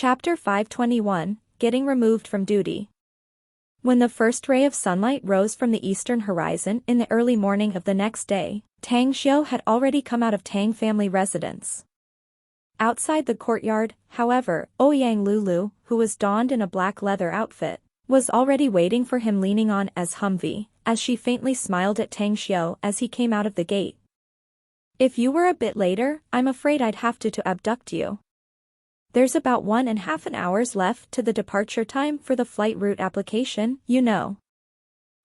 Chapter 521, Getting Removed from Duty. When the first ray of sunlight rose from the eastern horizon in the early morning of the next day, Tang Xiu had already come out of Tang family residence. Outside the courtyard, however, Ouyang Lulu, who was donned in a black leather outfit, was already waiting for him leaning on as Humvee, as she faintly smiled at Tang Xiu as he came out of the gate. "If you were a bit later, I'm afraid I'd have to abduct you. There's about 1.5 hours left to the departure time for the flight route application, you know.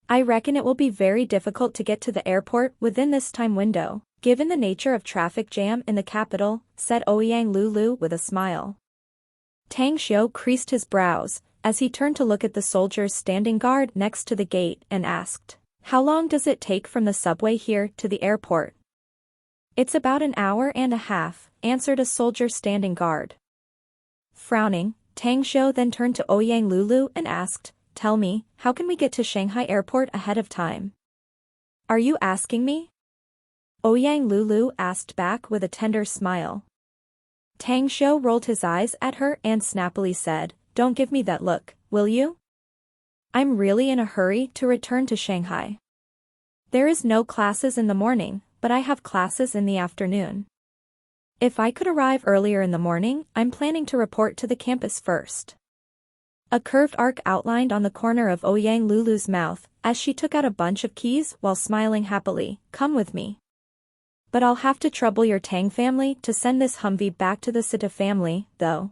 I reckon it will be very difficult to get to the airport within this time window, given the nature of traffic jam in the capital," said Ouyang Lulu with a smile. Tang Xiu creased his brows, as he turned to look at the soldiers standing guard next to the gate and asked, "How long does it take from the subway here to the airport?" "It's about 1.5 hours," answered a soldier standing guard. Frowning, Tang Xiu then turned to Ouyang Lulu and asked, "Tell me, how can we get to Shanghai Airport ahead of time?" "Are you asking me?" Ouyang Lulu asked back with a tender smile. Tang Xiu rolled his eyes at her and snappily said, "Don't give me that look, will you? I'm really in a hurry to return to Shanghai. There is no classes in the morning, but I have classes in the afternoon. If I could arrive earlier in the morning, I'm planning to report to the campus first." A curved arc outlined on the corner of Ouyang Lulu's mouth, as she took out a bunch of keys while smiling happily. "Come with me. But I'll have to trouble your Tang family to send this Humvee back to the Sita family, though."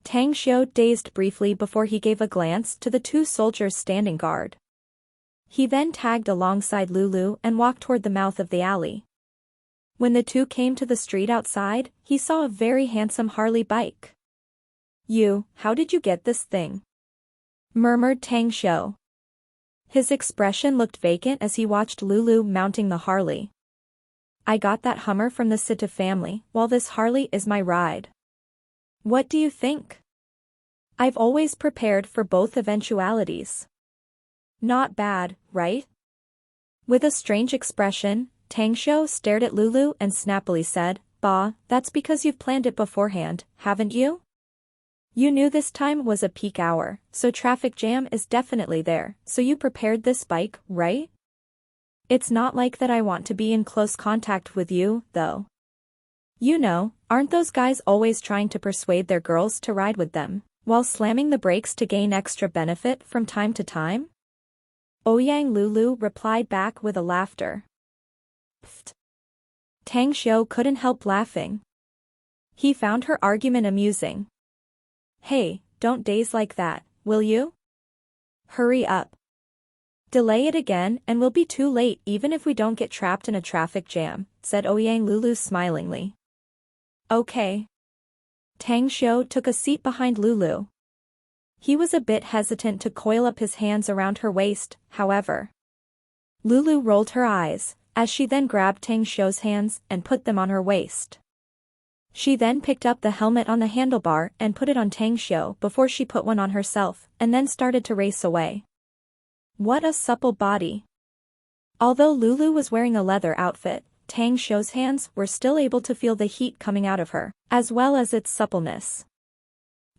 Tang Xiu dazed briefly before he gave a glance to the two soldiers standing guard. He then tagged alongside Lulu and walked toward the mouth of the alley. When the two came to the street outside, he saw a very handsome Harley bike. How did you get this thing?" murmured Tang Xiu. His expression looked vacant as he watched Lulu mounting the Harley. "I got that Hummer from the Sita family, while this Harley is my ride. What do you think? I've always prepared for both eventualities. Not bad, right?" With a strange expression, Tang Xiu stared at Lulu and snappily said, "Bah, that's because you've planned it beforehand, haven't you? You knew this time was a peak hour, so traffic jam is definitely there, so you prepared this bike, right? It's not like that I want to be in close contact with you, though. You know, aren't those guys always trying to persuade their girls to ride with them, while slamming the brakes to gain extra benefit from time to time?" Ouyang Lulu replied back with a laughter. Pfft. Tang Xiu couldn't help laughing. He found her argument amusing. "Hey, don't daze like that, will you? Hurry up. Delay it again and we'll be too late even if we don't get trapped in a traffic jam," said Ouyang Lulu smilingly. "Okay." Tang Xiu took a seat behind Lulu. He was a bit hesitant to coil up his hands around her waist, however. Lulu rolled her eyes, as she then grabbed Tang Xiu's hands and put them on her waist. She then picked up the helmet on the handlebar and put it on Tang Xiu before she put one on herself, and then started to race away. What a supple body. Although Lulu was wearing a leather outfit, Tang Xiu's hands were still able to feel the heat coming out of her, as well as its suppleness.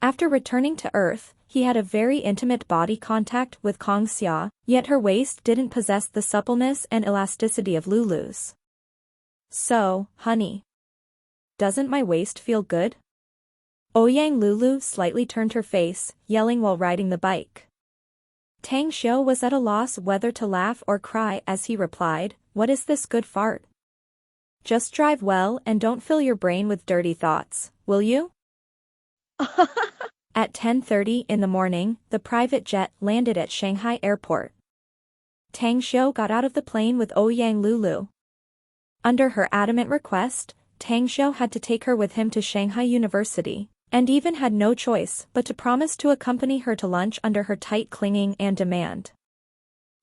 After returning to Earth, he had a very intimate body contact with Kong Xia, yet her waist didn't possess the suppleness and elasticity of Lulu's. "So, honey. Doesn't my waist feel good?" Ouyang Lulu slightly turned her face, yelling while riding the bike. Tang Xiu was at a loss whether to laugh or cry as he replied, "What is this good fart? Just drive well and don't fill your brain with dirty thoughts, will you?" At 10:30 in the morning, the private jet landed at Shanghai Airport. Tang Xiu got out of the plane with Ouyang Lulu. Under her adamant request, Tang Xiu had to take her with him to Shanghai University, and even had no choice but to promise to accompany her to lunch under her tight clinging and demand.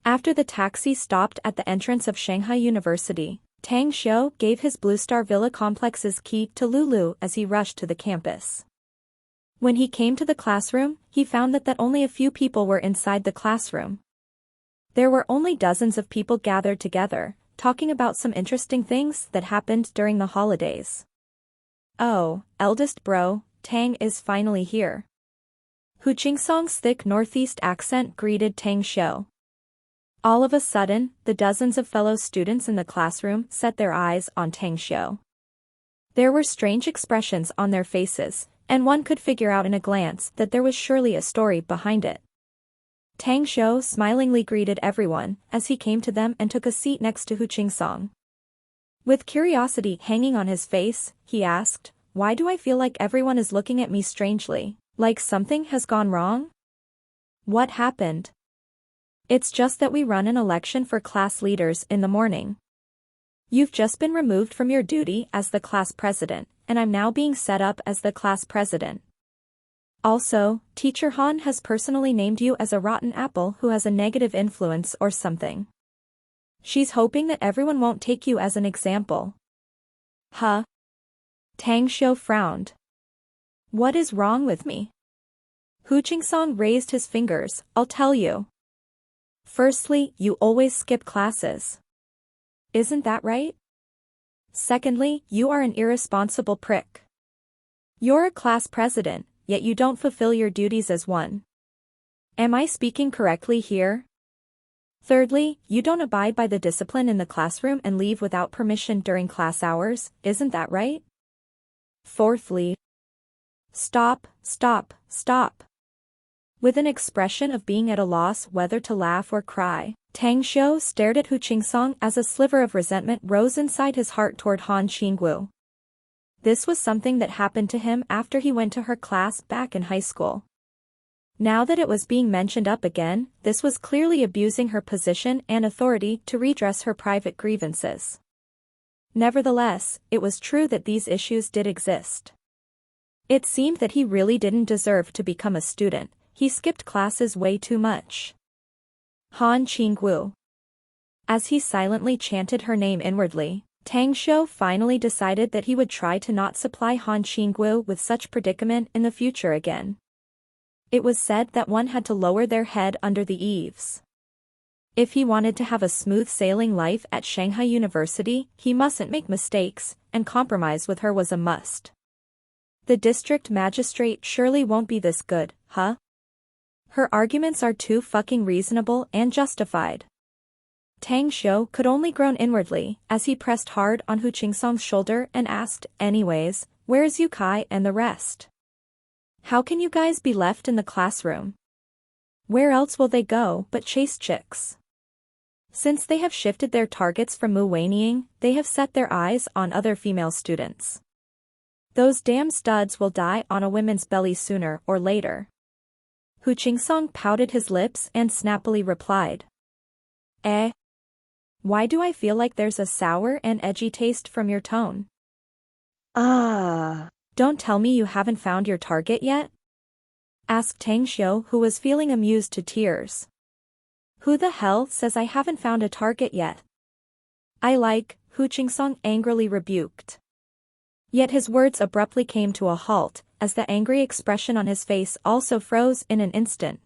After the taxi stopped at the entrance of Shanghai University, Tang Xiu gave his Blue Star Villa complex's key to Lulu as he rushed to the campus. When he came to the classroom, he found that only a few people were inside the classroom. There were only dozens of people gathered together, talking about some interesting things that happened during the holidays. "Oh, eldest bro, Tang is finally here. Hu Jingsong's thick northeast accent greeted Tang Xiu. All of a sudden, the dozens of fellow students in the classroom set their eyes on Tang Xiu. There were strange expressions on their faces, and one could figure out in a glance that there was surely a story behind it. Tang Xiu smilingly greeted everyone as he came to them and took a seat next to Hu Jingsong. With curiosity hanging on his face, he asked, "Why do I feel like everyone is looking at me strangely, like something has gone wrong? What happened?" "It's just that we run an election for class leaders in the morning. You've just been removed from your duty as the class president, and I'm now being set up as the class president. Also, Teacher Han has personally named you as a rotten apple who has a negative influence or something. She's hoping that everyone won't take you as an example." "Huh?" Tang Xiu frowned. "What is wrong with me?" Hu Jingsong raised his fingers. "I'll tell you. Firstly, you always skip classes. Isn't that right? Secondly, you are an irresponsible prick. You're a class president, yet you don't fulfill your duties as one. Am I speaking correctly here? Thirdly, you don't abide by the discipline in the classroom and leave without permission during class hours, isn't that right? Fourthly..." "Stop, stop, stop." With an expression of being at a loss whether to laugh or cry, Tang Xiu stared at Hu Jingsong as a sliver of resentment rose inside his heart toward Han Qingwu. This was something that happened to him after he went to her class back in high school. Now that it was being mentioned up again, this was clearly abusing her position and authority to redress her private grievances. Nevertheless, it was true that these issues did exist. It seemed that he really didn't deserve to become a student. He skipped classes way too much. Han Qingwu. As he silently chanted her name inwardly, Tang Xiu finally decided that he would try to not supply Han Qingwu with such predicament in the future again. It was said that one had to lower their head under the eaves. If he wanted to have a smooth sailing life at Shanghai University, he mustn't make mistakes, and compromise with her was a must. The district magistrate surely won't be this good, huh? Her arguments are too fucking reasonable and justified. Tang Xiu could only groan inwardly as he pressed hard on Hu Jingsong's shoulder and asked, "Anyways, where's Yu Kai and the rest? How can you guys be left in the classroom? Where else will they go but chase chicks? Since they have shifted their targets from Mu Weining, they have set their eyes on other female students. Those damn studs will die on a woman's belly sooner or later." Hu Jingsong pouted his lips and snappily replied, "Eh? Why do I feel like there's a sour and edgy taste from your tone? Don't tell me you haven't found your target yet?" asked Tang Xiu, who was feeling amused to tears. "Who the hell says I haven't found a target yet? Hu Jingsong angrily rebuked. Yet his words abruptly came to a halt, as the angry expression on his face also froze in an instant.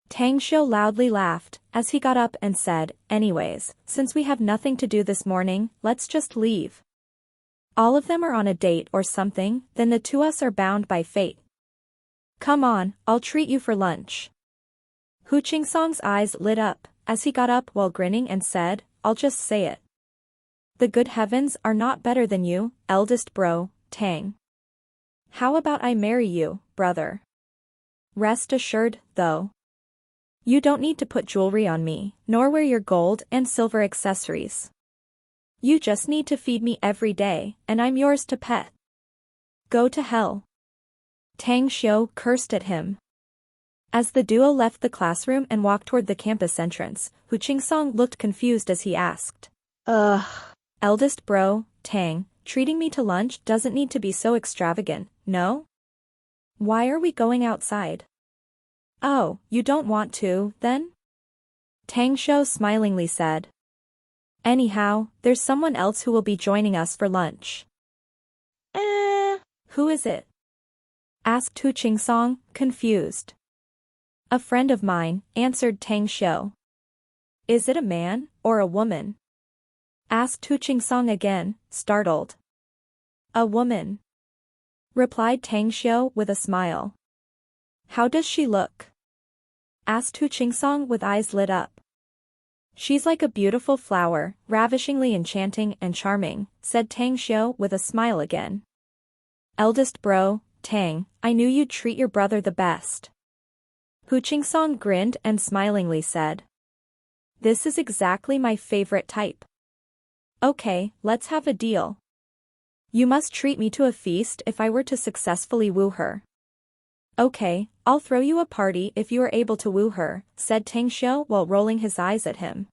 Tang Xiu loudly laughed, as he got up and said, "Anyways, since we have nothing to do this morning, let's just leave. All of them are on a date or something, then the two of us are bound by fate. Come on, I'll treat you for lunch." Hu Jingsong's eyes lit up, as he got up while grinning and said, "I'll just say it. The good heavens are not better than you, eldest bro, Tang. How about I marry you, brother? Rest assured, though. You don't need to put jewelry on me, nor wear your gold and silver accessories. You just need to feed me every day, and I'm yours to pet. Go to hell." Tang Xiu cursed at him. As the duo left the classroom and walked toward the campus entrance, Hu Jingsong looked confused as he asked, "Eldest bro, Tang, treating me to lunch doesn't need to be so extravagant, no? Why are we going outside?" "Oh, you don't want to, then?" Tang Xiu smilingly said. "Anyhow, there's someone else who will be joining us for lunch." Who is it?" asked Hu Jingsong, confused. "A friend of mine," answered Tang Xiu. "Is it a man, or a woman?" asked Hu Jingsong again, startled. "A woman." replied Tang Xiu with a smile. How does she look? Asked Hu Qingsong with eyes lit up. She's like a beautiful flower, ravishingly enchanting and charming, said Tang Xiu with a smile again. Eldest bro, Tang, I knew you'd treat your brother the best. Hu Qingsong grinned and smilingly said. This is exactly my favorite type. Okay, let's have a deal. You must treat me to a feast if I were to successfully woo her. Okay, I'll throw you a party if you are able to woo her, said Tang Xiu while rolling his eyes at him.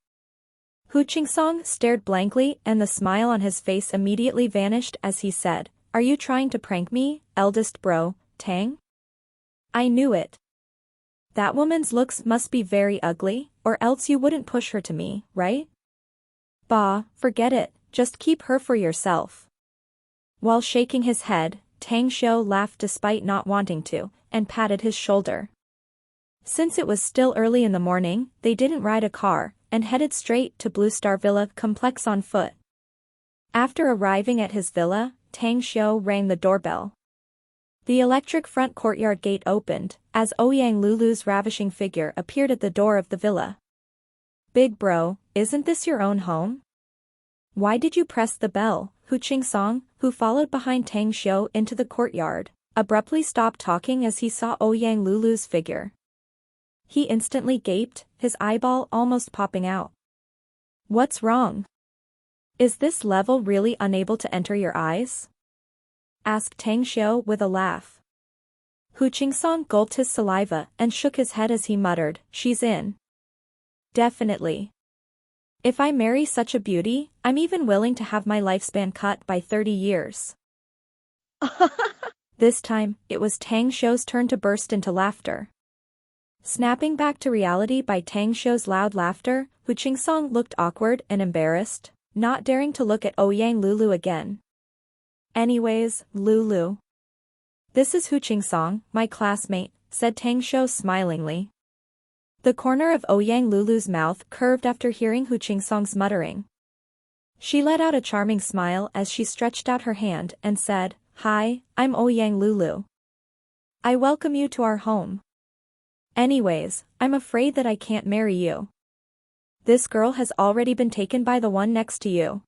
Hu Qingsong stared blankly and the smile on his face immediately vanished as he said, Are you trying to prank me, eldest bro, Tang? I knew it. That woman's looks must be very ugly, or else you wouldn't push her to me, right? Bah, forget it, just keep her for yourself. While shaking his head, Tang Xiu laughed despite not wanting to, and patted his shoulder. Since it was still early in the morning, they didn't ride a car, and headed straight to Blue Star Villa complex on foot. After arriving at his villa, Tang Xiu rang the doorbell. The electric front courtyard gate opened, as Ouyang Lulu's ravishing figure appeared at the door of the villa. Big bro, isn't this your own home? Why did you press the bell? Hu Qingsong, who followed behind Tang Xiu into the courtyard, abruptly stopped talking as he saw Ouyang Lulu's figure. He instantly gaped, his eyeball almost popping out. What's wrong? Is this level really unable to enter your eyes? Asked Tang Xiu with a laugh. Hu Qingsong gulped his saliva and shook his head as he muttered, She's in. Definitely. If I marry such a beauty, I'm even willing to have my lifespan cut by 30 years. This time, it was Tang Xiu's turn to burst into laughter. Snapping back to reality by Tang Xiu's loud laughter, Hu Qingsong looked awkward and embarrassed, not daring to look at Ouyang Lulu again. Anyways, Lulu. This is Hu Qingsong, my classmate, said Tang Xiu smilingly. The corner of Ouyang Lulu's mouth curved after hearing Hu Qingsong's muttering. She let out a charming smile as she stretched out her hand and said, Hi, I'm Ouyang Lulu. I welcome you to our home. Anyways, I'm afraid that I can't marry you. This girl has already been taken by the one next to you.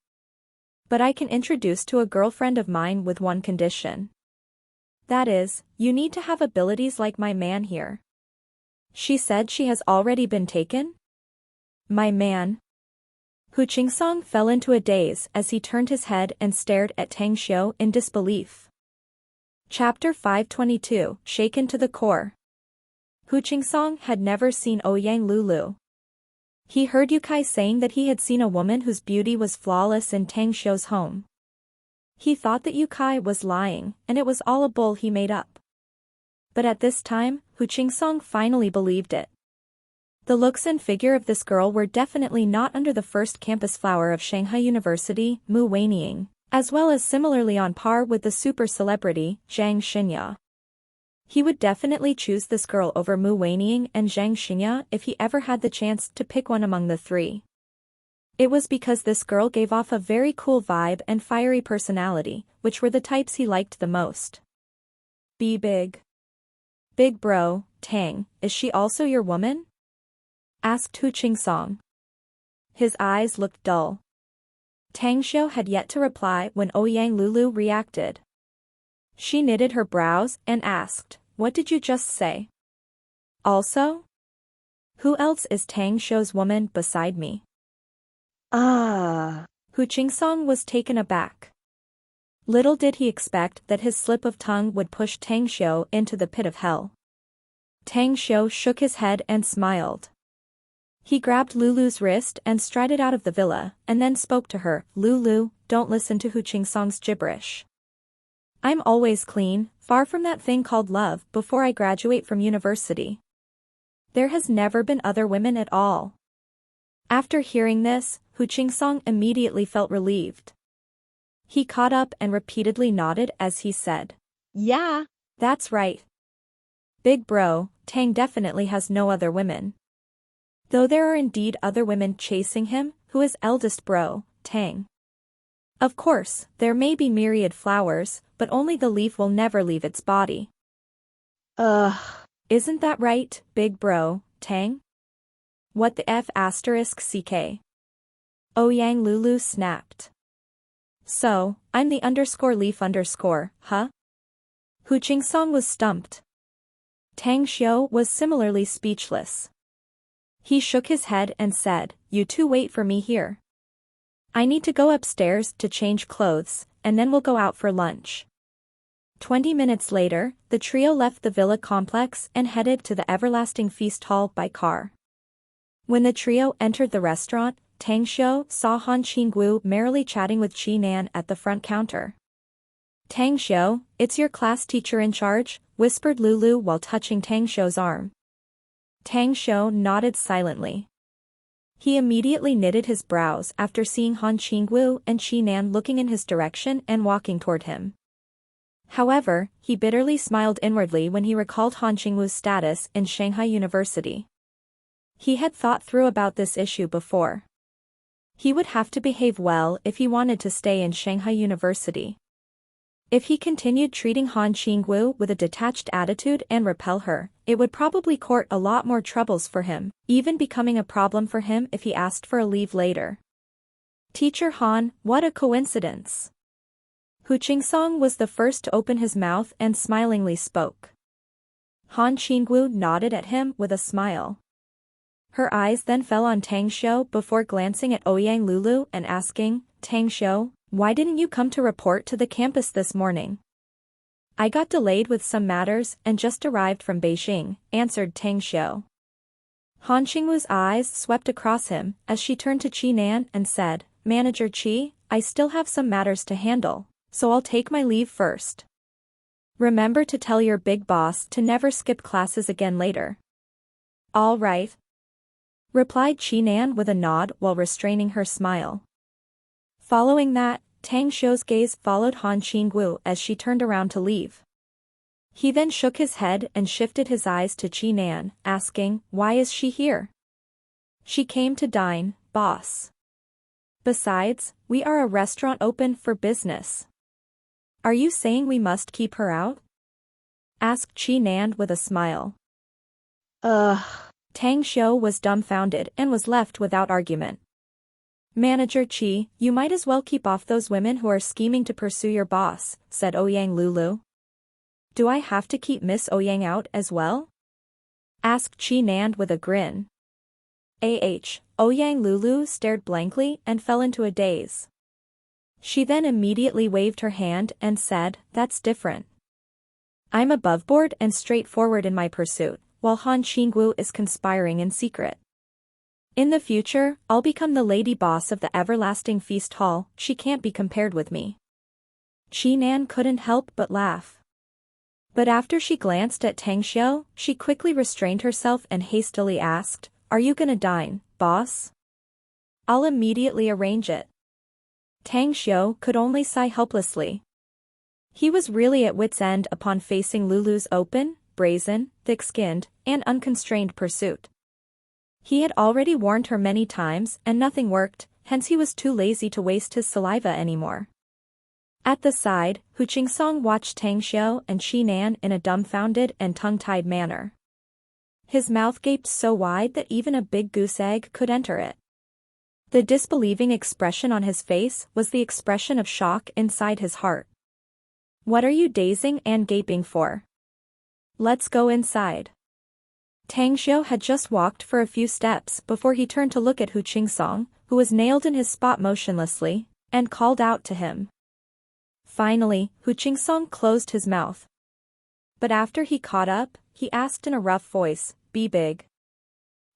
But I can introduce to a girlfriend of mine with one condition. That is, you need to have abilities like my man here. She said she has already been taken? My man. Hu Qingsong fell into a daze as he turned his head and stared at Tang Xiu in disbelief. Chapter 522, Shaken to the Core. Hu Qingsong had never seen Ouyang Lulu. He heard Yukai saying that he had seen a woman whose beauty was flawless in Tang Xiu's home. He thought that Yukai was lying, and it was all a bull he made up. But at this time, Hu Qingsong finally believed it. The looks and figure of this girl were definitely not under the first campus flower of Shanghai University, Mu Weining, as well as similarly on par with the super celebrity, Zhang Xinya. He would definitely choose this girl over Mu Weining and Zhang Xinya if he ever had the chance to pick one among the three. It was because this girl gave off a very cool vibe and fiery personality, which were the types he liked the most. Be big. Big bro, Tang, is she also your woman? Asked Hu Qingsong. His eyes looked dull. Tang Xiu had yet to reply when Ouyang Lulu reacted. She knitted her brows and asked, What did you just say? Also? Who else is Tang Xiu's woman beside me? Hu Qingsong was taken aback. Little did he expect that his slip of tongue would push Tang Xiu into the pit of hell. Tang Xiu shook his head and smiled. He grabbed Lulu's wrist and strided out of the villa, and then spoke to her, Lulu, don't listen to Hu Qingsong's gibberish. I'm always clean, far from that thing called love, before I graduate from university. There has never been other women at all. After hearing this, Hu Qingsong immediately felt relieved. He caught up and repeatedly nodded as he said, Yeah, that's right. Big bro, Tang definitely has no other women. Though there are indeed other women chasing him, who is eldest bro, Tang? Of course, there may be myriad flowers, but only the leaf will never leave its body. Ugh. Isn't that right, big bro, Tang? What the F asterisk CK? Ouyang Lulu snapped. So, I'm the underscore leaf underscore, huh? Hu Qingsong was stumped. Tang Xiu was similarly speechless. He shook his head and said, "You two wait for me here. I need to go upstairs to change clothes, and then we'll go out for lunch." 20 minutes later, the trio left the villa complex and headed to the Everlasting Feast Hall by car. When the trio entered the restaurant, Tang Xiu saw Han Qinggu merrily chatting with Qi Nan at the front counter. "Tang Xiu, it's your class teacher in charge," whispered Lulu while touching Tang Xiu's arm. Tang Xiu nodded silently. He immediately knitted his brows after seeing Han Qinggu and Qi Nan looking in his direction and walking toward him. However, he bitterly smiled inwardly when he recalled Han Qingwu's status in Shanghai University. He had thought through about this issue before. He would have to behave well if he wanted to stay in Shanghai University. If he continued treating Han Qingwu with a detached attitude and repel her, it would probably court a lot more troubles for him, even becoming a problem for him if he asked for a leave later. "Teacher Han, what a coincidence." Hu Qingsong was the first to open his mouth and smilingly spoke. Han Qingwu nodded at him with a smile. Her eyes then fell on Tang Xiu before glancing at Ouyang Lulu and asking, "Tang Xiu, why didn't you come to report to the campus this morning?" "I got delayed with some matters and just arrived from Beijing," answered Tang Xiu. Han Qingwu's eyes swept across him as she turned to Qi Nan and said, "Manager Qi, I still have some matters to handle, so I'll take my leave first. Remember to tell your big boss to never skip classes again later." "All right," replied Qi Nan with a nod while restraining her smile. Following that, Tang Xiu's gaze followed Han Qingwu as she turned around to leave. He then shook his head and shifted his eyes to Qi Nan, asking, "Why is she here?" "She came to dine, boss. Besides, we are a restaurant open for business." "Are you saying we must keep her out?" asked Qi Nan with a smile. Tang Xiu was dumbfounded and was left without argument. "Manager Qi, you might as well keep off those women who are scheming to pursue your boss," said Ouyang Lulu. "Do I have to keep Miss Ouyang out as well?" asked Qi Nan with a grin. Ouyang Lulu stared blankly and fell into a daze. She then immediately waved her hand and said, "That's different. I'm aboveboard and straightforward in my pursuit, while Han Qingwu is conspiring in secret. In the future, I'll become the lady boss of the Everlasting Feast Hall. She can't be compared with me." Qi Nan couldn't help but laugh. But after she glanced at Tang Xiu, she quickly restrained herself and hastily asked, "Are you gonna dine, boss?" "I'll immediately arrange it." Tang Xiu could only sigh helplessly. He was really at wit's end upon facing Lulu's open, brazen, thick-skinned, and unconstrained pursuit. He had already warned her many times and nothing worked, hence he was too lazy to waste his saliva anymore. At the side, Hu Qingsong watched Tang Xiu and Qi Nan in a dumbfounded and tongue-tied manner. His mouth gaped so wide that even a big goose egg could enter it. The disbelieving expression on his face was the expression of shock inside his heart. "What are you dazing and gaping for? Let's go inside." Tang Xiu had just walked for a few steps before he turned to look at Hu Qingsong, who was nailed in his spot motionlessly, and called out to him. Finally, Hu Qingsong closed his mouth. But after he caught up, he asked in a rough voice, "Be big."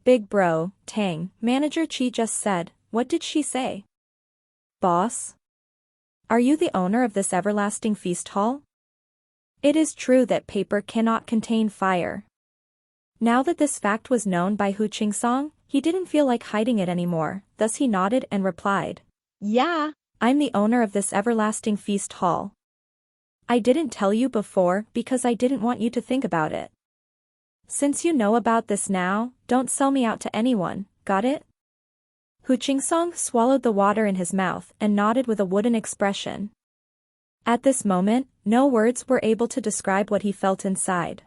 "Big bro, Tang, Manager Qi just said, what did she say?" "Boss? Are you the owner of this Everlasting Feast Hall?" It is true that paper cannot contain fire. Now that this fact was known by Hu Qingsong, he didn't feel like hiding it anymore, thus he nodded and replied, "Yeah, I'm the owner of this Everlasting Feast Hall. I didn't tell you before because I didn't want you to think about it. Since you know about this now, don't sell me out to anyone, got it?" Hu Song swallowed the water in his mouth and nodded with a wooden expression. At this moment, no words were able to describe what he felt inside.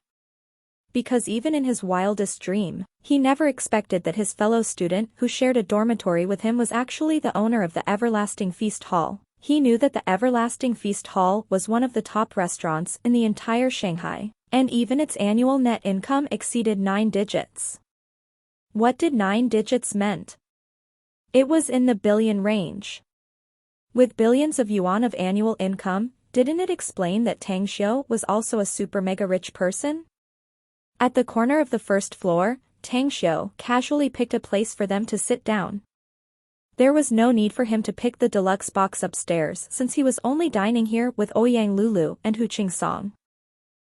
Because even in his wildest dream, he never expected that his fellow student who shared a dormitory with him was actually the owner of the Everlasting Feast Hall. He knew that the Everlasting Feast Hall was one of the top restaurants in the entire Shanghai, and even its annual net income exceeded 9 digits. What did 9 digits meant? It was in the billion range. With billions of yuan of annual income, didn't it explain that Tang Xiu was also a super mega rich person? At the corner of the first floor, Tang Xiu casually picked a place for them to sit down. There was no need for him to pick the deluxe box upstairs since he was only dining here with Ouyang Lulu and Hu Song.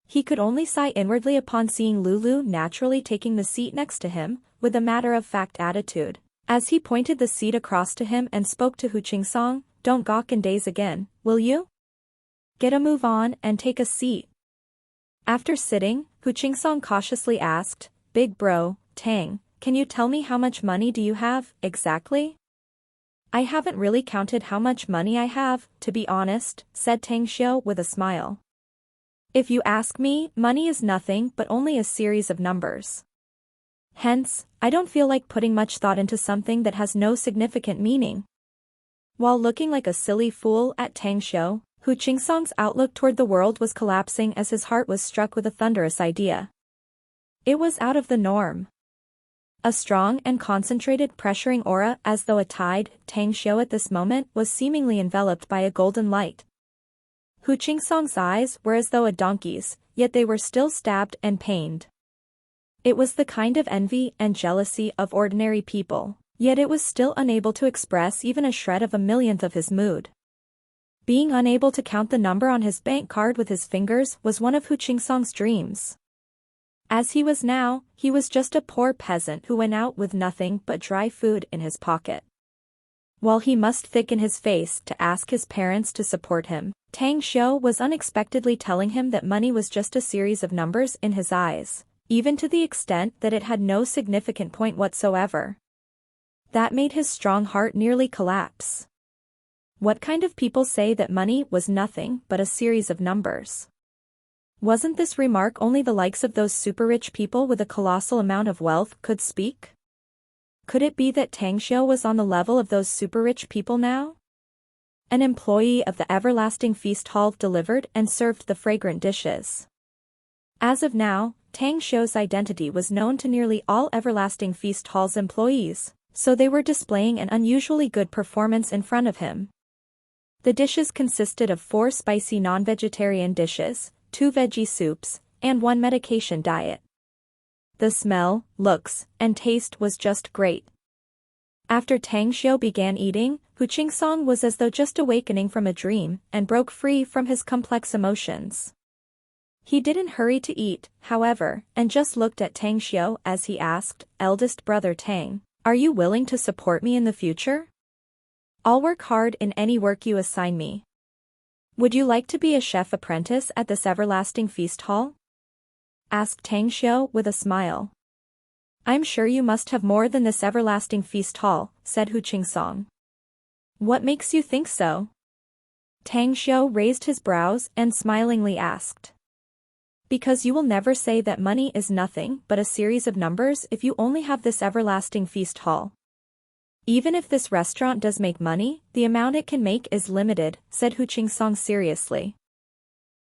He could only sigh inwardly upon seeing Lulu naturally taking the seat next to him, with a matter-of-fact attitude. As he pointed the seat across to him and spoke to Hu Song, "Don't gawk and daze again, will you? Get a move on and take a seat." After sitting, Hu Song cautiously asked, "Big bro, Tang, can you tell me how much money do you have, exactly?" "I haven't really counted how much money I have, to be honest," said Tang Xiu with a smile. "If you ask me, money is nothing but only a series of numbers. Hence, I don't feel like putting much thought into something that has no significant meaning." While looking like a silly fool at Tang Xiu, Hu Song's outlook toward the world was collapsing as his heart was struck with a thunderous idea. It was out of the norm. A strong and concentrated pressuring aura as though a tide, Tang Xiu at this moment was seemingly enveloped by a golden light. Hu Song's eyes were as though a donkey's, yet they were still stabbed and pained. It was the kind of envy and jealousy of ordinary people, yet it was still unable to express even a shred of a millionth of his mood. Being unable to count the number on his bank card with his fingers was one of Hu Song's dreams. As he was now, he was just a poor peasant who went out with nothing but dry food in his pocket. While he must thicken his face to ask his parents to support him, Tang Xiu was unexpectedly telling him that money was just a series of numbers in his eyes, even to the extent that it had no significant point whatsoever. That made his strong heart nearly collapse. What kind of people say that money was nothing but a series of numbers? Wasn't this remark only the likes of those super-rich people with a colossal amount of wealth could speak? Could it be that Tang Xiu was on the level of those super-rich people now? An employee of the Everlasting Feast Hall delivered and served the fragrant dishes. As of now, Tang Xiu's identity was known to nearly all Everlasting Feast Hall's employees, so they were displaying an unusually good performance in front of him. The dishes consisted of 4 spicy non-vegetarian dishes, 2 veggie soups, and 1 medication diet. The smell, looks, and taste was just great. After Tang Xiu began eating, Hu Song was as though just awakening from a dream and broke free from his complex emotions. He didn't hurry to eat, however, and just looked at Tang Xiu as he asked, "Eldest brother Tang, are you willing to support me in the future? I'll work hard in any work you assign me. Would you like to be a chef apprentice at this Everlasting Feast Hall?" asked Tang Xiu with a smile. "I'm sure you must have more than this Everlasting Feast Hall," said Hu Song. "What makes you think so?" Tang Xiu raised his brows and smilingly asked. "Because you will never say that money is nothing but a series of numbers if you only have this Everlasting Feast Hall. Even if this restaurant does make money, the amount it can make is limited," said Hu Song seriously.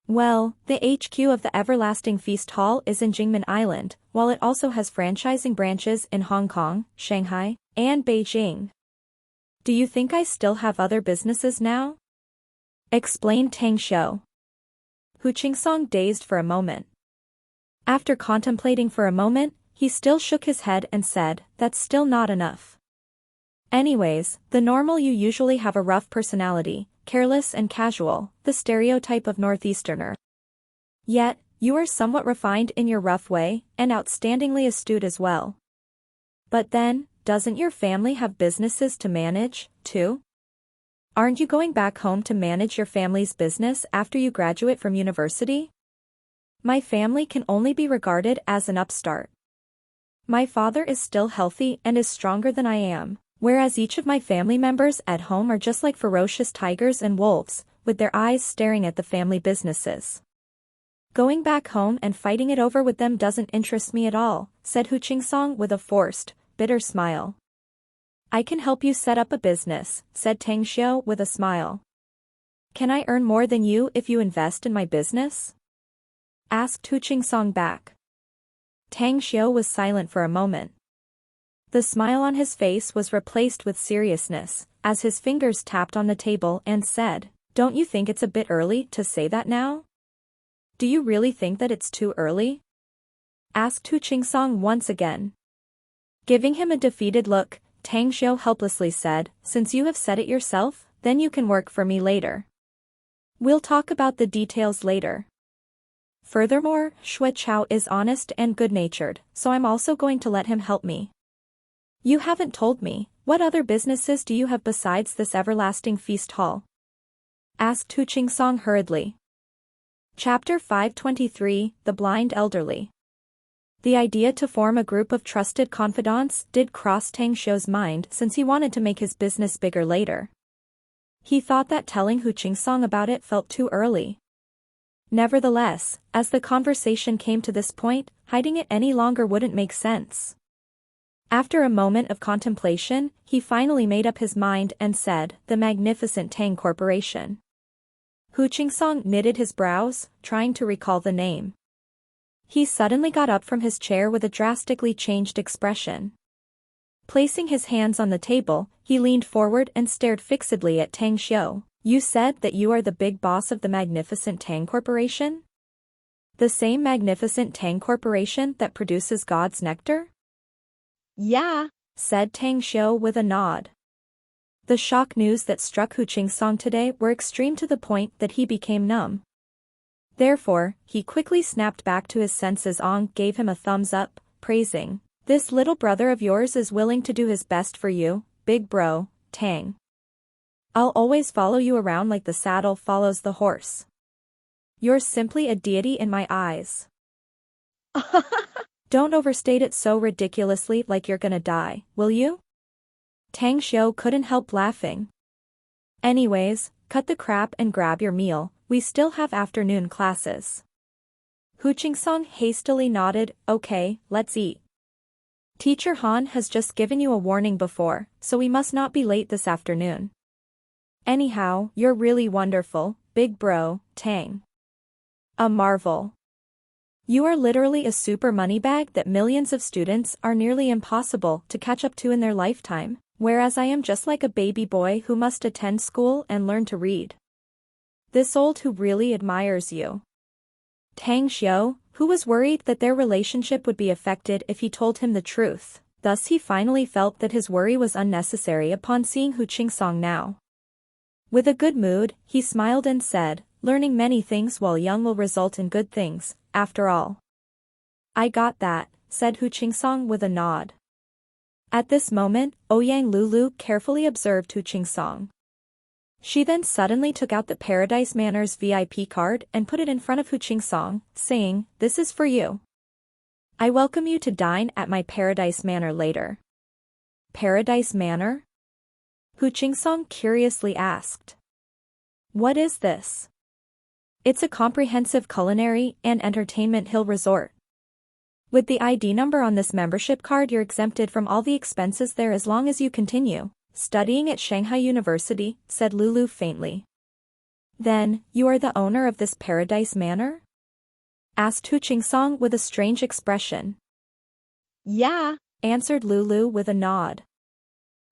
"Well, the HQ of the Everlasting Feast Hall is in Jingmen Island, while it also has franchising branches in Hong Kong, Shanghai, and Beijing. Do you think I still have other businesses now?" explained Tang Xiu. Hu Song dazed for a moment. After contemplating for a moment, he still shook his head and said, "That's still not enough. Anyways, the normal you usually have a rough personality, careless and casual, the stereotype of Northeasterner. Yet, you are somewhat refined in your rough way, and outstandingly astute as well. But then, doesn't your family have businesses to manage, too? Aren't you going back home to manage your family's business after you graduate from university? My family can only be regarded as an upstart. My father is still healthy and is stronger than I am, Whereas each of my family members at home are just like ferocious tigers and wolves, with their eyes staring at the family businesses. Going back home and fighting it over with them doesn't interest me at all, said Hu Song with a forced, bitter smile. I can help you set up a business, said Tang Xiu with a smile. Can I earn more than you if you invest in my business? Asked Hu Song back. Tang Xiu was silent for a moment. The smile on his face was replaced with seriousness, as his fingers tapped on the table and said, Don't you think it's a bit early to say that now? Do you really think that it's too early? Asked Hu Song once again. Giving him a defeated look, Tang Xiu helplessly said, Since you have said it yourself, then you can work for me later. We'll talk about the details later. Furthermore, Xue Chao is honest and good-natured, so I'm also going to let him help me. You haven't told me, what other businesses do you have besides this everlasting feast hall? Asked Hu Song hurriedly. Chapter 523, The Blind Elderly. The idea to form a group of trusted confidants did cross Tang Xiu's mind since he wanted to make his business bigger later. He thought that telling Hu Song about it felt too early. Nevertheless, as the conversation came to this point, hiding it any longer wouldn't make sense. After a moment of contemplation, he finally made up his mind and said, The Magnificent Tang Corporation. Hu Song knitted his brows, trying to recall the name. He suddenly got up from his chair with a drastically changed expression. Placing his hands on the table, he leaned forward and stared fixedly at Tang Xiu. You said that you are the big boss of the Magnificent Tang Corporation? The same Magnificent Tang Corporation that produces God's nectar? Yeah, said Tang Xiu with a nod. The shock news that struck Hu Song today were extreme to the point that he became numb. Therefore, he quickly snapped back to his senses. Gave him a thumbs up, praising, This little brother of yours is willing to do his best for you, big bro, Tang. I'll always follow you around like the saddle follows the horse. You're simply a deity in my eyes. Don't overstate it so ridiculously like you're gonna die, will you? Tang Xiu couldn't help laughing. Anyways, cut the crap and grab your meal, we still have afternoon classes. Hu Song hastily nodded, Okay, let's eat. Teacher Han has just given you a warning before, so we must not be late this afternoon. Anyhow, you're really wonderful, big bro, Tang. A marvel. You are literally a super money bag that millions of students are nearly impossible to catch up to in their lifetime, whereas I am just like a baby boy who must attend school and learn to read. This old who really admires you. Tang Xiu, who was worried that their relationship would be affected if he told him the truth, thus he finally felt that his worry was unnecessary upon seeing Hu Song now. With a good mood, he smiled and said, Learning many things while young will result in good things, after all. I got that, said Hu Song with a nod. At this moment, Ouyang Lulu carefully observed Hu Song. She then suddenly took out the Paradise Manor's VIP card and put it in front of Hu Song, saying, This is for you. I welcome you to dine at my Paradise Manor later. Paradise Manor? Hu Song curiously asked. What is this? It's a comprehensive culinary and entertainment hill resort. With the ID number on this membership card, you're exempted from all the expenses there as long as you continue studying at Shanghai University, said Lulu faintly. Then, you are the owner of this Paradise Manor? Asked Hu Song with a strange expression. Yeah, answered Lulu with a nod.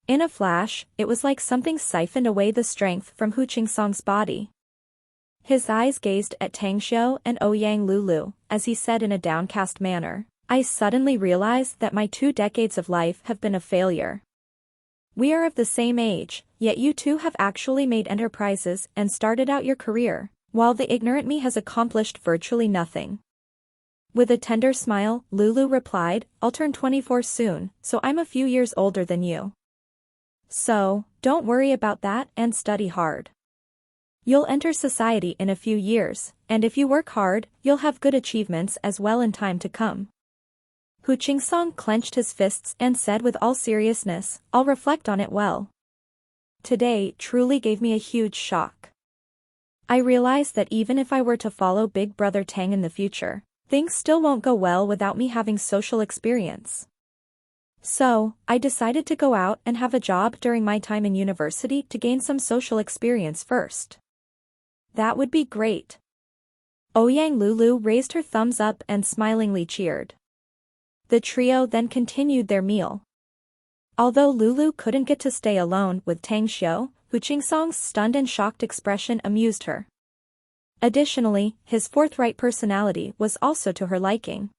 In a flash, it was like something siphoned away the strength from Hu Song's body. His eyes gazed at Tang Xiu and Ouyang Lulu, as he said in a downcast manner, I suddenly realize that my 2 decades of life have been a failure. We are of the same age, yet you two have actually made enterprises and started out your career, while the ignorant me has accomplished virtually nothing. With a tender smile, Lulu replied, I'll turn 24 soon, so I'm a few years older than you. So, don't worry about that and study hard. You'll enter society in a few years, and if you work hard, you'll have good achievements as well in time to come. Hu Qingsong clenched his fists and said with all seriousness, I'll reflect on it well. Today truly gave me a huge shock. I realize that even if I were to follow Big Brother Tang in the future, things still won't go well without me having social experience. So, I decided to go out and have a job during my time in university to gain some social experience first. That would be great. Ouyang Lulu raised her thumbs up and smilingly cheered. The trio then continued their meal. Although Lulu couldn't get to stay alone with Tang Xiu, Hu Qingsong's stunned and shocked expression amused her. Additionally, his forthright personality was also to her liking.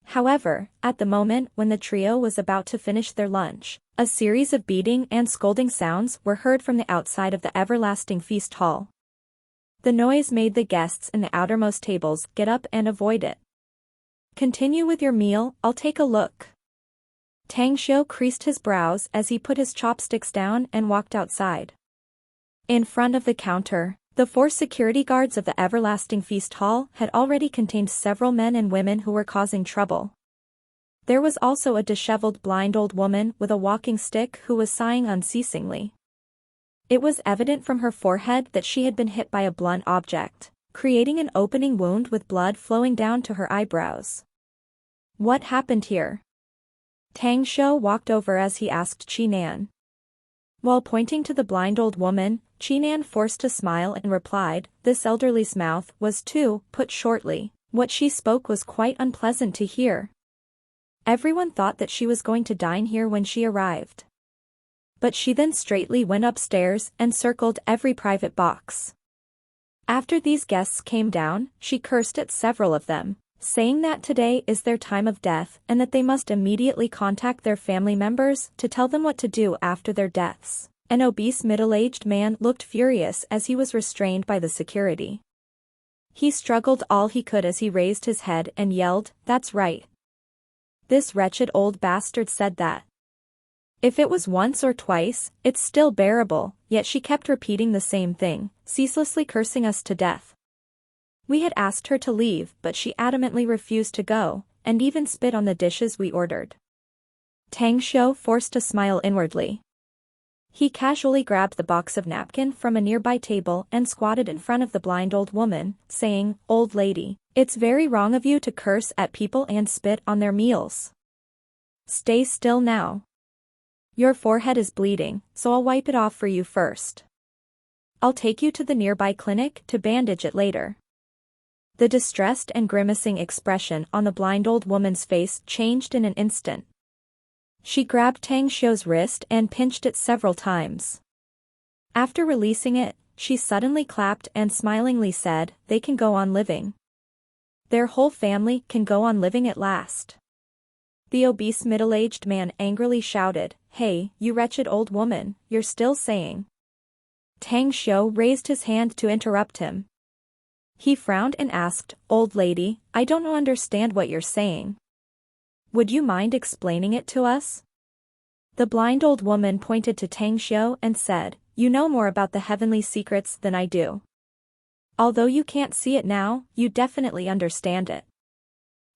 However, at the moment when the trio was about to finish their lunch, a series of beating and scolding sounds were heard from the outside of the everlasting feast hall. The noise made the guests in the outermost tables get up and avoid it. Continue with your meal, I'll take a look. Tang Xiu creased his brows as he put his chopsticks down and walked outside. In front of the counter, the 4 security guards of the everlasting feast hall had already contained several men and women who were causing trouble. There was also a disheveled blind old woman with a walking stick who was sighing unceasingly. It was evident from her forehead that she had been hit by a blunt object, creating an opening wound with blood flowing down to her eyebrows. What happened here? Tang Xiu walked over as he asked Qinan. While pointing to the blind old woman, Qinan forced a smile and replied, this elderly's mouth was too, put shortly, what she spoke was quite unpleasant to hear. Everyone thought that she was going to dine here when she arrived. But she then straightly went upstairs and circled every private box. After these guests came down, she cursed at several of them, saying that today is their time of death and that they must immediately contact their family members to tell them what to do after their deaths. An obese middle-aged man looked furious as he was restrained by the security. He struggled all he could as he raised his head and yelled, that's right. This wretched old bastard said that. If it was once or twice, it's still bearable, yet she kept repeating the same thing, ceaselessly cursing us to death. We had asked her to leave, but she adamantly refused to go, and even spit on the dishes we ordered. Tang Xiu forced a smile inwardly. He casually grabbed the box of napkin from a nearby table and squatted in front of the blind old woman, saying, Old lady, it's very wrong of you to curse at people and spit on their meals. Stay still now. Your forehead is bleeding, so I'll wipe it off for you first. I'll take you to the nearby clinic to bandage it later. The distressed and grimacing expression on the blind old woman's face changed in an instant. She grabbed Tang Xiu's wrist and pinched it several times. After releasing it, she suddenly clapped and smilingly said, they can go on living. Their whole family can go on living at last. The obese middle-aged man angrily shouted, Hey, you wretched old woman, you're still saying. Tang Xiu raised his hand to interrupt him. He frowned and asked, Old lady, I don't understand what you're saying. Would you mind explaining it to us? The blind old woman pointed to Tang Xiu and said, You know more about the heavenly secrets than I do. Although you can't see it now, you definitely understand it.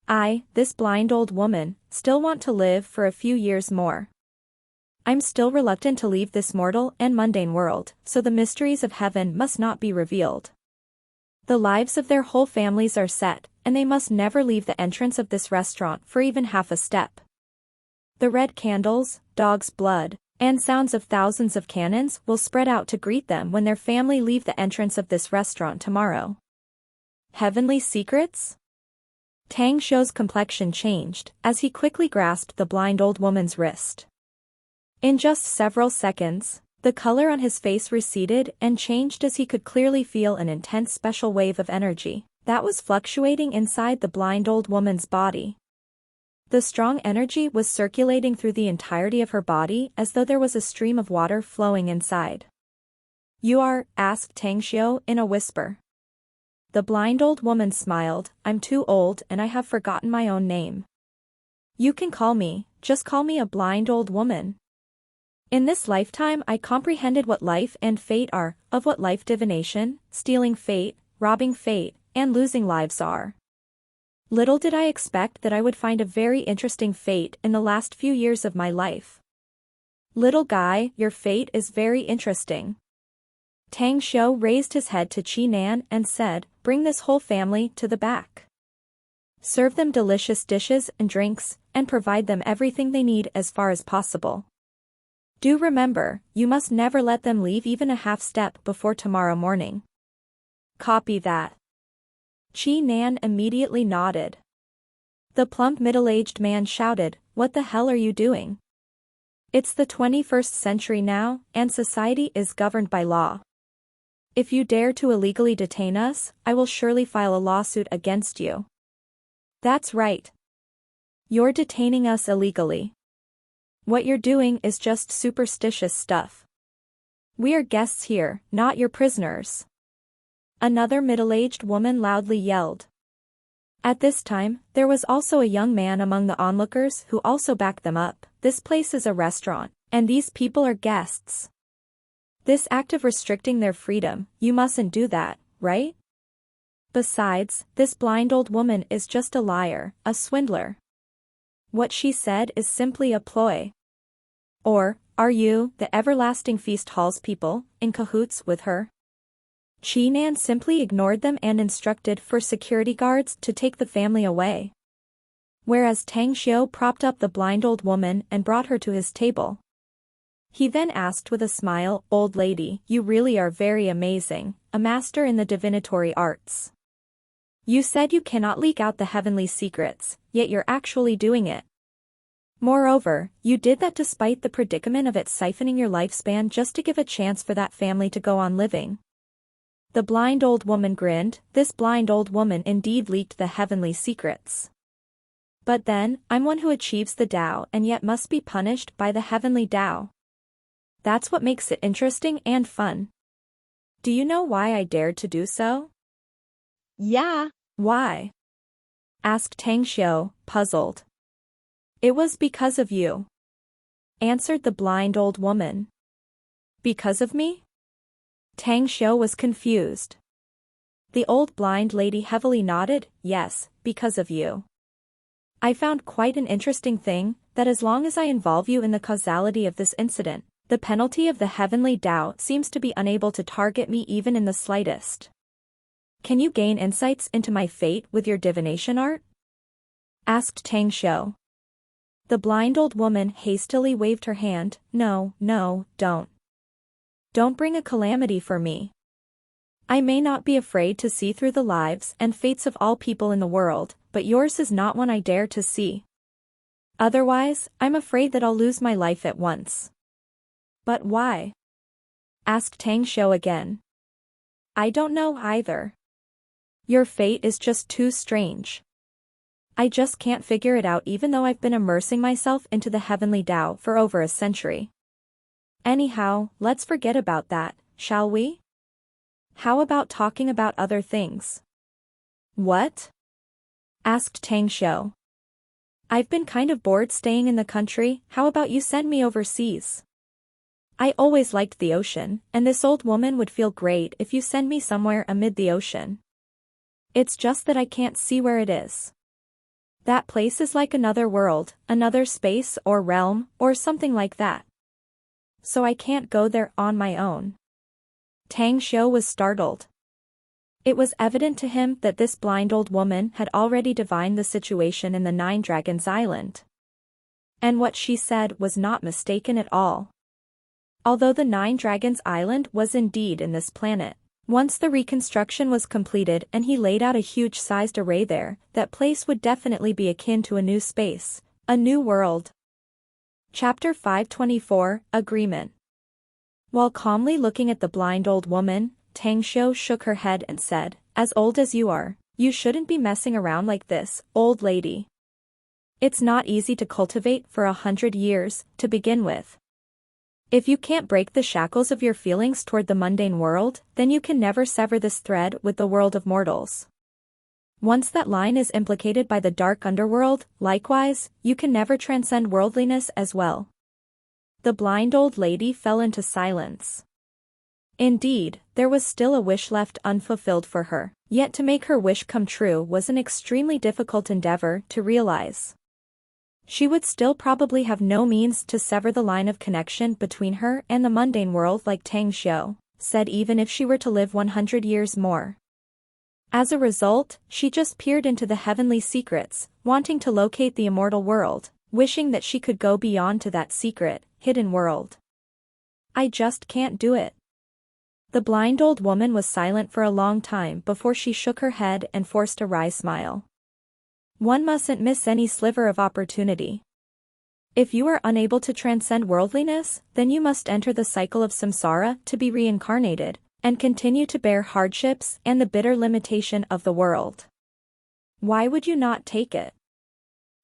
I, this blind old woman, still want to live for a few years more. I'm still reluctant to leave this mortal and mundane world, so the mysteries of heaven must not be revealed. The lives of their whole families are set, and they must never leave the entrance of this restaurant for even half a step. The red candles, dog's blood, and sounds of thousands of cannons will spread out to greet them when their family leave the entrance of this restaurant tomorrow. Heavenly secrets? Tang Xiu's complexion changed as he quickly grasped the blind old woman's wrist. In just several seconds, the color on his face receded and changed as he could clearly feel an intense special wave of energy that was fluctuating inside the blind old woman's body. The strong energy was circulating through the entirety of her body as though there was a stream of water flowing inside. You are? Asked Tang Xiu in a whisper. The blind old woman smiled, I'm too old and I have forgotten my own name. You can just call me a blind old woman. In this lifetime I comprehended what life and fate are, of what life divination, stealing fate, robbing fate, and losing lives are. Little did I expect that I would find a very interesting fate in the last few years of my life. Little guy, your fate is very interesting. Tang Xiu raised his head to Qi Nan and said, bring this whole family to the back. Serve them delicious dishes and drinks, and provide them everything they need as far as possible. Do remember, you must never let them leave even a half step before tomorrow morning. Copy that. Qi Nan immediately nodded. The plump middle-aged man shouted, what the hell are you doing? It's the 21st century now, and society is governed by law. If you dare to illegally detain us, I will surely file a lawsuit against you. That's right. You're detaining us illegally. What you're doing is just superstitious stuff. We are guests here, not your prisoners. Another middle-aged woman loudly yelled. At this time, there was also a young man among the onlookers who also backed them up. This place is a restaurant, and these people are guests. This act of restricting their freedom, you mustn't do that, right? Besides, this blind old woman is just a liar, a swindler. What she said is simply a ploy. Or, are you, the everlasting feast halls people, in cahoots with her? Qi Nan simply ignored them and instructed for security guards to take the family away. Whereas Tang Xiu propped up the blind old woman and brought her to his table. He then asked with a smile, old lady, you really are very amazing, a master in the divinatory arts. You said you cannot leak out the heavenly secrets, yet you're actually doing it. Moreover, you did that despite the predicament of it siphoning your lifespan just to give a chance for that family to go on living. The blind old woman grinned, this blind old woman indeed leaked the heavenly secrets. But then, I'm one who achieves the Tao and yet must be punished by the heavenly Tao. That's what makes it interesting and fun. Do you know why I dared to do so? Yeah. Why? Asked Tang Xiu, puzzled. It was because of you. Answered the blind old woman. Because of me? Tang Xiu was confused. The old blind lady heavily nodded, yes, because of you. I found quite an interesting thing, that as long as I involve you in the causality of this incident, the penalty of the heavenly Tao seems to be unable to target me even in the slightest. Can you gain insights into my fate with your divination art? Asked Tang Xiu. The blind old woman hastily waved her hand, no, don't. Don't bring a calamity for me. I may not be afraid to see through the lives and fates of all people in the world, but yours is not one I dare to see. Otherwise, I'm afraid that I'll lose my life at once. But why? Asked Tang Xiu again. I don't know either. Your fate is just too strange. I just can't figure it out even though I've been immersing myself into the heavenly Tao for over a century. Anyhow, let's forget about that, shall we? How about talking about other things? What? Asked Tang Xiu. I've been kind of bored staying in the country, how about you send me overseas? I always liked the ocean, and this old woman would feel great if you send me somewhere amid the ocean. It's just that I can't see where it is. That place is like another world, another space or realm, or something like that. So I can't go there on my own. Tang Xiu was startled. It was evident to him that this blind old woman had already divined the situation in the Nine Dragons Island. And what she said was not mistaken at all. Although the Nine Dragons Island was indeed in this planet, once the reconstruction was completed and he laid out a huge-sized array there, that place would definitely be akin to a new space, a new world. Chapter 524, Agreement. While calmly looking at the blind old woman, Tang Xiu shook her head and said, as old as you are, you shouldn't be messing around like this, old lady. It's not easy to cultivate for 100 years, to begin with. If you can't break the shackles of your feelings toward the mundane world, then you can never sever this thread with the world of mortals. Once that line is implicated by the dark underworld, likewise, you can never transcend worldliness as well. The blind old lady fell into silence. Indeed, there was still a wish left unfulfilled for her, Yet to make her wish come true was an extremely difficult endeavor to realize. She would still probably have no means to sever the line of connection between her and the mundane world like Tang Xiu said, even if she were to live 100 years more. As a result, she just peered into the heavenly secrets, wanting to locate the immortal world, wishing that she could go beyond to that secret, hidden world. I just can't do it. The blind old woman was silent for a long time before she shook her head and forced a wry smile. One mustn't miss any sliver of opportunity. If you are unable to transcend worldliness, then you must enter the cycle of samsara to be reincarnated, and continue to bear hardships and the bitter limitation of the world. Why would you not take it?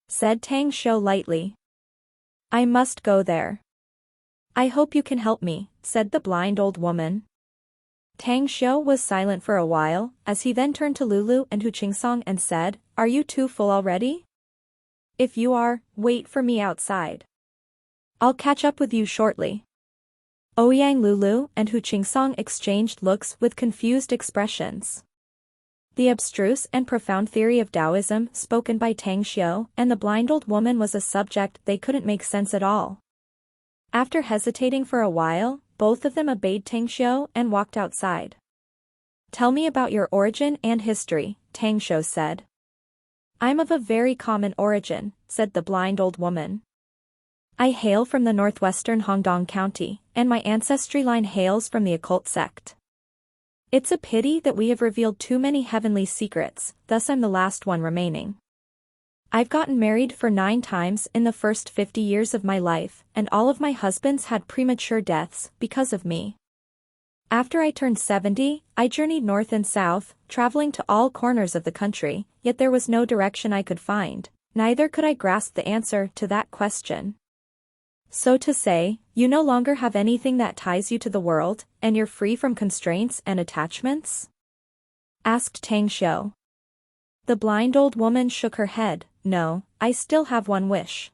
Said Tang Xiu lightly. I must go there. I hope you can help me, said the blind old woman. Tang Xiu was silent for a while, as he then turned to Lulu and Hu Qingsong and said, Are you two full already? If you are, wait for me outside. I'll catch up with you shortly. Ouyang Lulu and Hu Qingsong exchanged looks with confused expressions. The abstruse and profound theory of Taoism spoken by Tang Xiu and the blind old woman was a subject they couldn't make sense at all. After hesitating for a while, both of them obeyed Tang Xiu and walked outside. Tell me about your origin and history, Tang Xiu said. I'm of a very common origin, said the blind old woman. I hail from the northwestern Hongdong County, and my ancestry line hails from the occult sect. It's a pity that we have revealed too many heavenly secrets, thus I'm the last one remaining. I've gotten married for 9 times in the first 50 years of my life, and all of my husbands had premature deaths because of me. After I turned 70, I journeyed north and south, traveling to all corners of the country, yet there was no direction I could find, neither could I grasp the answer to that question. So to say, you no longer have anything that ties you to the world, and you're free from constraints and attachments? Asked Tang Xiu. The blind old woman shook her head. No, I still have one wish.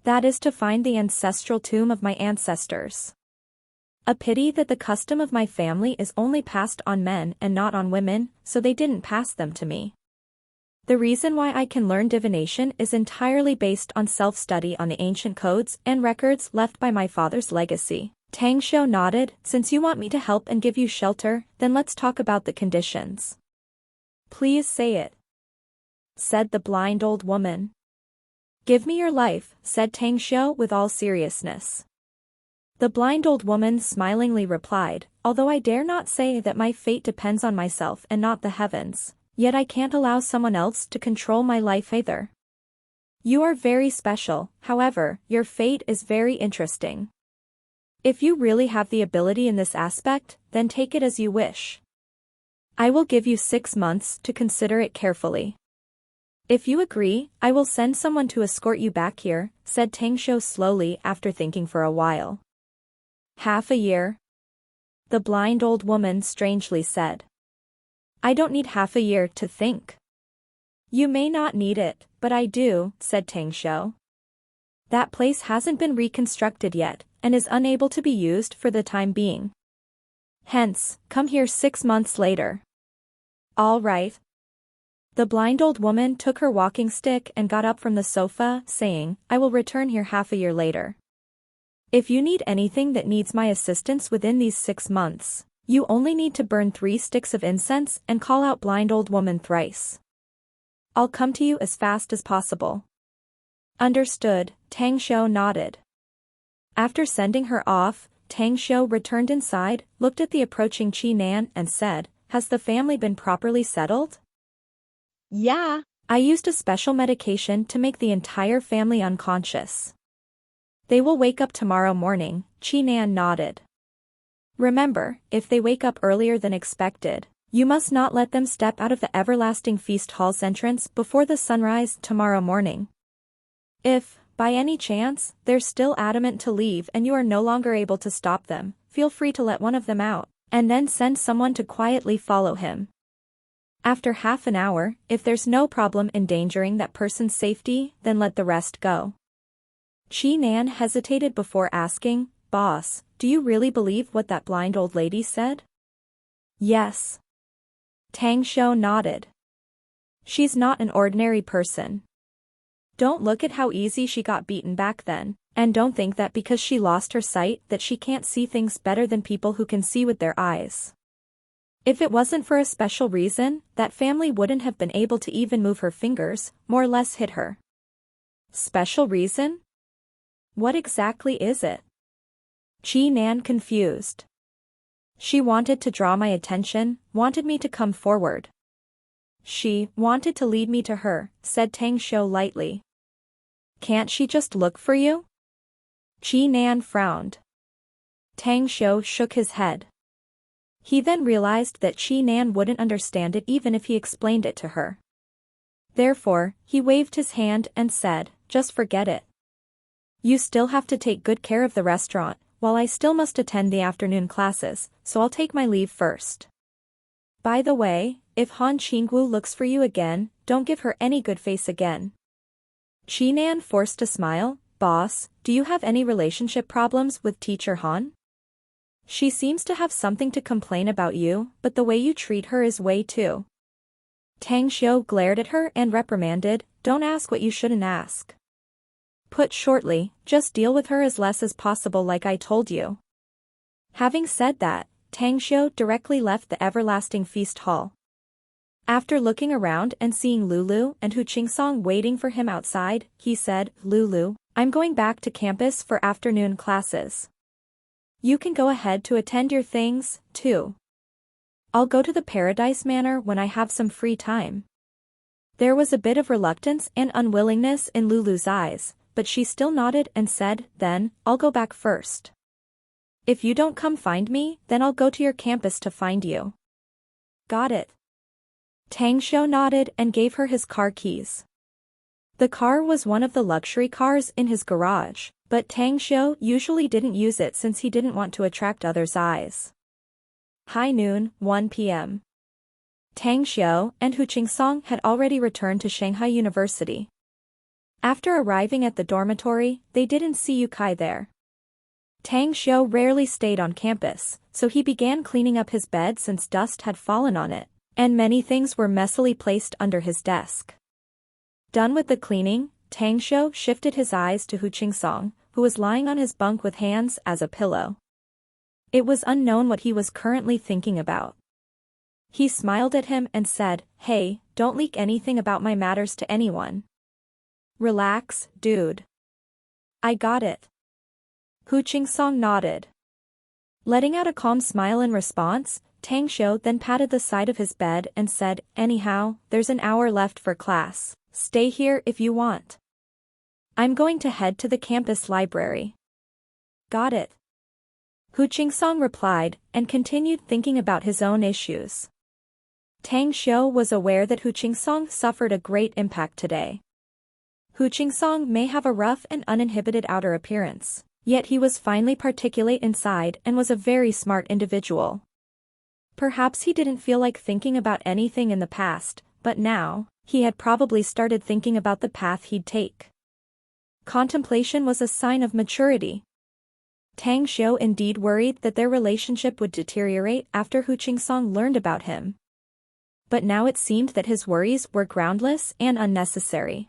That is to find the ancestral tomb of my ancestors. A pity that the custom of my family is only passed on men and not on women, so they didn't pass them to me. The reason why I can learn divination is entirely based on self-study on the ancient codes and records left by my father's legacy. Tang Xiu nodded. Since you want me to help and give you shelter, then let's talk about the conditions. Please say it, said the blind old woman. Give me your life, said Tang Xiu with all seriousness. The blind old woman smilingly replied, although I dare not say that my fate depends on myself and not the heavens, yet I can't allow someone else to control my life either. You are very special, however, your fate is very interesting. If you really have the ability in this aspect, then take it as you wish. I will give you 6 months to consider it carefully. If you agree, I will send someone to escort you back here, said Tang Xiu slowly after thinking for a while. Half a year? The blind old woman strangely said. I don't need half a year to think. You may not need it, but I do, said Tang Xiu. That place hasn't been reconstructed yet, and is unable to be used for the time being. Hence, come here 6 months later. All right. The blind old woman took her walking stick and got up from the sofa, saying, I will return here half a year later. If you need anything that needs my assistance within these 6 months, you only need to burn 3 sticks of incense and call out blind old woman thrice. I'll come to you as fast as possible. Understood, Tang Xiu nodded. After sending her off, Tang Xiu returned inside, looked at the approaching Qi Nan and said, Has the family been properly settled? Yeah. I used a special medication to make the entire family unconscious. They will wake up tomorrow morning, Qi Nan nodded. Remember, if they wake up earlier than expected, you must not let them step out of the everlasting feast hall's entrance before the sunrise tomorrow morning. If, by any chance, they're still adamant to leave and you are no longer able to stop them, feel free to let one of them out, and then send someone to quietly follow him. After half an hour, if there's no problem endangering that person's safety, then let the rest go. Qi Nan hesitated before asking, Boss, do you really believe what that blind old lady said? Yes. Tang Xiu nodded. She's not an ordinary person. Don't look at how easy she got beaten back then, and don't think that because she lost her sight that she can't see things better than people who can see with their eyes. If it wasn't for a special reason, that family wouldn't have been able to even move her fingers, more or less hit her. Special reason? What exactly is it? Qi Nan confused. She wanted to draw my attention, wanted me to come forward. She wanted to lead me to her, said Tang Xiu lightly. Can't she just look for you? Qi Nan frowned. Tang Xiu shook his head. He then realized that Qi Nan wouldn't understand it even if he explained it to her. Therefore, he waved his hand and said, just forget it. You still have to take good care of the restaurant, while I still must attend the afternoon classes, so I'll take my leave first. By the way, if Han Qingwu looks for you again, don't give her any good face again. Qi Nan forced a smile. Boss, do you have any relationship problems with teacher Han? She seems to have something to complain about you, but the way you treat her is way too. Tang Xiu glared at her and reprimanded, don't ask what you shouldn't ask. Put shortly, just deal with her as less as possible like I told you. Having said that, Tang Xiu directly left the everlasting feast hall. After looking around and seeing Lulu and Hu Qingsong waiting for him outside, he said, Lulu, I'm going back to campus for afternoon classes. You can go ahead to attend your things, too. I'll go to the Paradise Manor when I have some free time. There was a bit of reluctance and unwillingness in Lulu's eyes, but she still nodded and said, then, I'll go back first. If you don't come find me, then I'll go to your campus to find you. Got it. Tang Xiu nodded and gave her his car keys. The car was one of the luxury cars in his garage, but Tang Xiu usually didn't use it since he didn't want to attract others' eyes. High noon, 1 p.m. Tang Xiu and Hu Qingsong had already returned to Shanghai University. After arriving at the dormitory, they didn't see Yu Kai there. Tang Xiu rarely stayed on campus, so he began cleaning up his bed since dust had fallen on it, and many things were messily placed under his desk. Done with the cleaning, Tang Xiu shifted his eyes to Hu Qingsong, who was lying on his bunk with hands as a pillow. It was unknown what he was currently thinking about. He smiled at him and said, hey, don't leak anything about my matters to anyone. Relax, dude. I got it. Hu Qingsong nodded. Letting out a calm smile in response, Tang Xiu then patted the side of his bed and said, anyhow, there's an hour left for class. Stay here if you want. I'm going to head to the campus library. Got it. Hu Qingsong replied, and continued thinking about his own issues. Tang Xiu was aware that Hu Qingsong suffered a great impact today. Hu Qingsong may have a rough and uninhibited outer appearance, yet he was finely particulate inside and was a very smart individual. Perhaps he didn't feel like thinking about anything in the past, but now, he had probably started thinking about the path he'd take. Contemplation was a sign of maturity. Tang Xiu indeed worried that their relationship would deteriorate after Hu Qingsong learned about him. But now it seemed that his worries were groundless and unnecessary.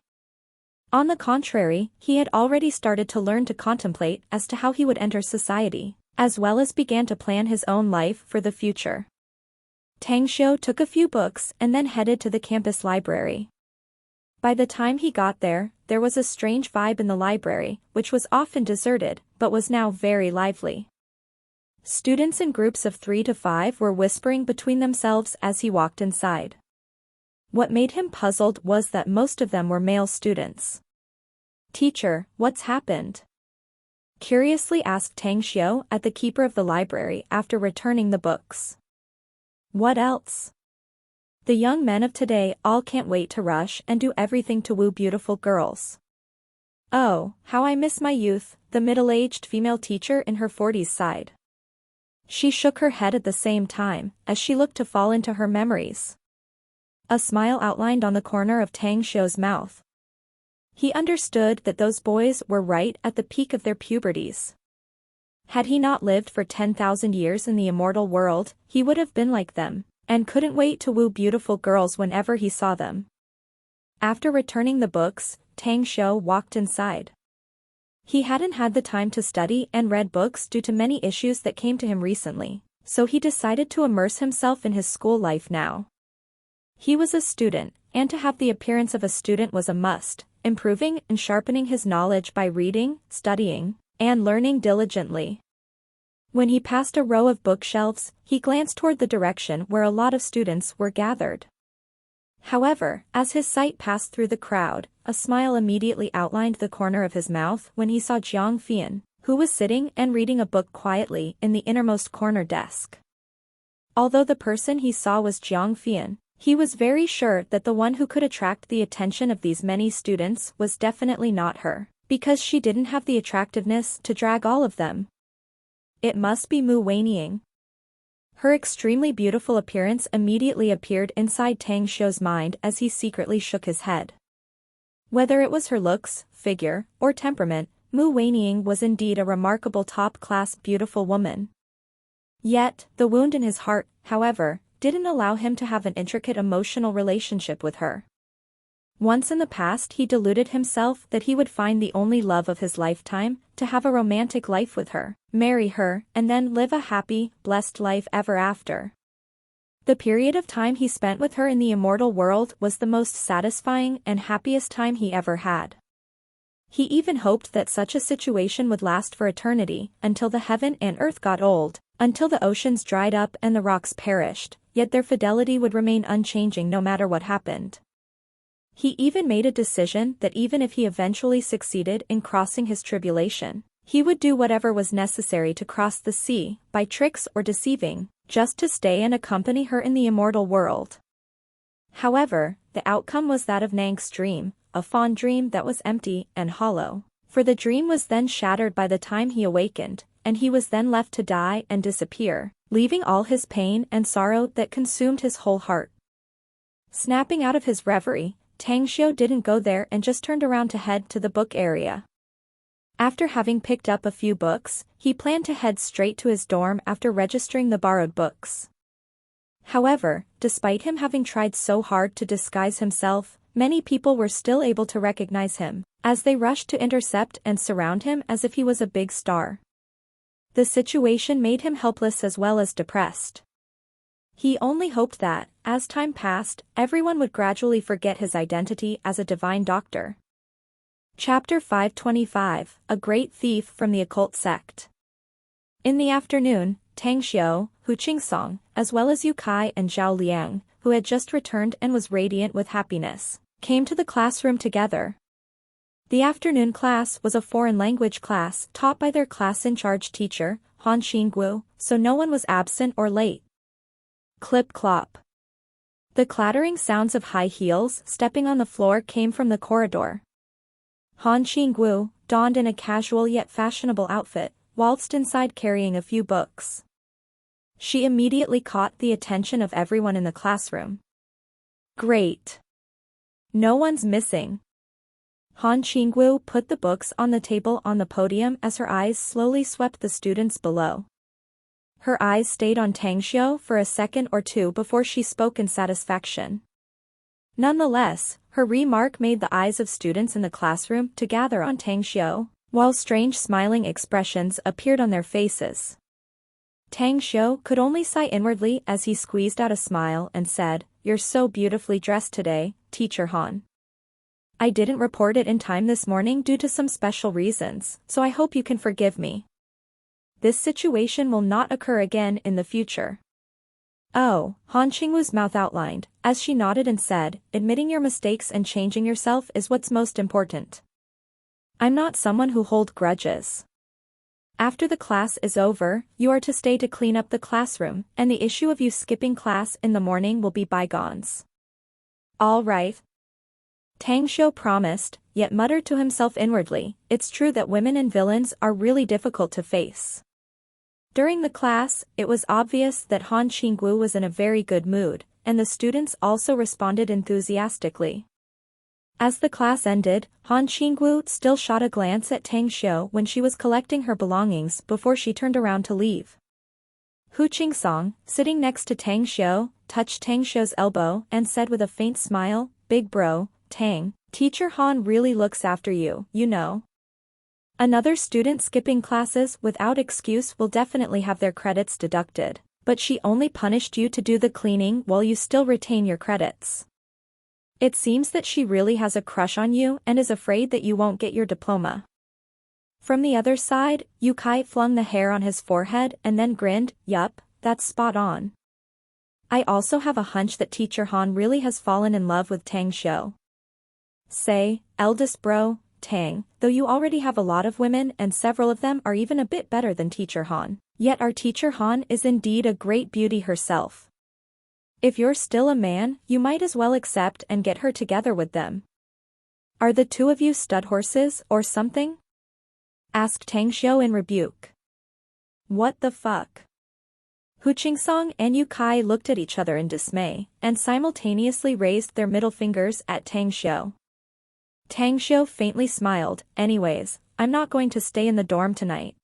On the contrary, he had already started to learn to contemplate as to how he would enter society, as well as began to plan his own life for the future. Tang Xiu took a few books and then headed to the campus library. By the time he got there, there was a strange vibe in the library, which was often deserted, but was now very lively. Students in groups of 3 to 5 were whispering between themselves as he walked inside. What made him puzzled was that most of them were male students. Teacher, what's happened? Curiously asked Tang Xiu at the keeper of the library after returning the books. What else? The young men of today all can't wait to rush and do everything to woo beautiful girls. Oh, how I miss my youth, the middle-aged female teacher in her 40s sighed. She shook her head at the same time, as she looked to fall into her memories. A smile outlined on the corner of Tang Xiu's mouth. He understood that those boys were right at the peak of their puberties. Had he not lived for 10,000 years in the immortal world, he would have been like them, and couldn't wait to woo beautiful girls whenever he saw them. After returning the books, Tang Xiu walked inside. He hadn't had the time to study and read books due to many issues that came to him recently, so he decided to immerse himself in his school life now. He was a student, and to have the appearance of a student was a must, improving and sharpening his knowledge by reading, studying, and learning diligently. When he passed a row of bookshelves, he glanced toward the direction where a lot of students were gathered. However, as his sight passed through the crowd, a smile immediately outlined the corner of his mouth when he saw Jiang Fian, who was sitting and reading a book quietly in the innermost corner desk. Although the person he saw was Jiang Fian, he was very sure that the one who could attract the attention of these many students was definitely not her, because she didn't have the attractiveness to drag all of them. It must be Mu Weining. Her extremely beautiful appearance immediately appeared inside Tang Xiu's mind as he secretly shook his head. Whether it was her looks, figure, or temperament, Mu Weining was indeed a remarkable top-class beautiful woman. Yet, the wound in his heart, however, didn't allow him to have an intricate emotional relationship with her. Once in the past he deluded himself that he would find the only love of his lifetime, to have a romantic life with her, marry her, and then live a happy, blessed life ever after. The period of time he spent with her in the immortal world was the most satisfying and happiest time he ever had. He even hoped that such a situation would last for eternity, until the heaven and earth got old, until the oceans dried up and the rocks perished, yet their fidelity would remain unchanging no matter what happened. He even made a decision that even if he eventually succeeded in crossing his tribulation, he would do whatever was necessary to cross the sea, by tricks or deceiving, just to stay and accompany her in the immortal world. However, the outcome was that of Nang's dream, a fond dream that was empty and hollow, for the dream was then shattered by the time he awakened, and he was then left to die and disappear, leaving all his pain and sorrow that consumed his whole heart. Snapping out of his reverie, Tang Xiu didn't go there and just turned around to head to the book area. After having picked up a few books, he planned to head straight to his dorm after registering the borrowed books. However, despite him having tried so hard to disguise himself, many people were still able to recognize him, as they rushed to intercept and surround him as if he was a big star. The situation made him helpless as well as depressed. He only hoped that, as time passed, everyone would gradually forget his identity as a divine doctor. Chapter 525, A Great Thief from the Occult Sect. In the afternoon, Tang Xiu, Hu Qingsong, as well as Yu Kai and Zhao Liang, who had just returned and was radiant with happiness, came to the classroom together. The afternoon class was a foreign language class taught by their class-in-charge teacher, Han Xinggu, so no one was absent or late. Clip-clop. The clattering sounds of high heels stepping on the floor came from the corridor. Han Xinggu, donned in a casual yet fashionable outfit, waltzed inside carrying a few books. She immediately caught the attention of everyone in the classroom. Great! No one's missing. Han Xinggu put the books on the table on the podium as her eyes slowly swept the students below. Her eyes stayed on Tang Xiu for a second or two before she spoke in satisfaction. Nonetheless, her remark made the eyes of students in the classroom to gather on Tang Xiu, while strange smiling expressions appeared on their faces. Tang Xiu could only sigh inwardly as he squeezed out a smile and said, "You're so beautifully dressed today, Teacher Han. I didn't report it in time this morning due to some special reasons, so I hope you can forgive me. This situation will not occur again in the future." "Oh," Han Qingwu's mouth outlined, as she nodded and said, "Admitting your mistakes and changing yourself is what's most important. I'm not someone who holds grudges. After the class is over, you are to stay to clean up the classroom, and the issue of you skipping class in the morning will be bygones." "All right." Tang Xiu promised, yet muttered to himself inwardly, "It's true that women and villains are really difficult to face." During the class, it was obvious that Han Qingwu was in a very good mood, and the students also responded enthusiastically. As the class ended, Han Qingwu still shot a glance at Tang Xiu when she was collecting her belongings before she turned around to leave. Hu Song, sitting next to Tang Xiu, touched Tang Xiu's elbow and said with a faint smile, "Big bro, Tang, Teacher Han really looks after you, you know. Another student skipping classes without excuse will definitely have their credits deducted, but she only punished you to do the cleaning while you still retain your credits. It seems that she really has a crush on you and is afraid that you won't get your diploma." From the other side, Yu Kai flung the hair on his forehead and then grinned, "Yup, that's spot on. I also have a hunch that Teacher Han really has fallen in love with Tang Xiu. Say, eldest bro, Tang, though you already have a lot of women and several of them are even a bit better than Teacher Han, yet our Teacher Han is indeed a great beauty herself. If you're still a man, you might as well accept and get her together with them. Are the two of you stud horses or something?" asked Tang Xiu in rebuke. "What the fuck?" Hu Song and Yu Kai looked at each other in dismay, and simultaneously raised their middle fingers at Tang Xiu. Tang Xiu faintly smiled, "Anyways, I'm not going to stay in the dorm tonight.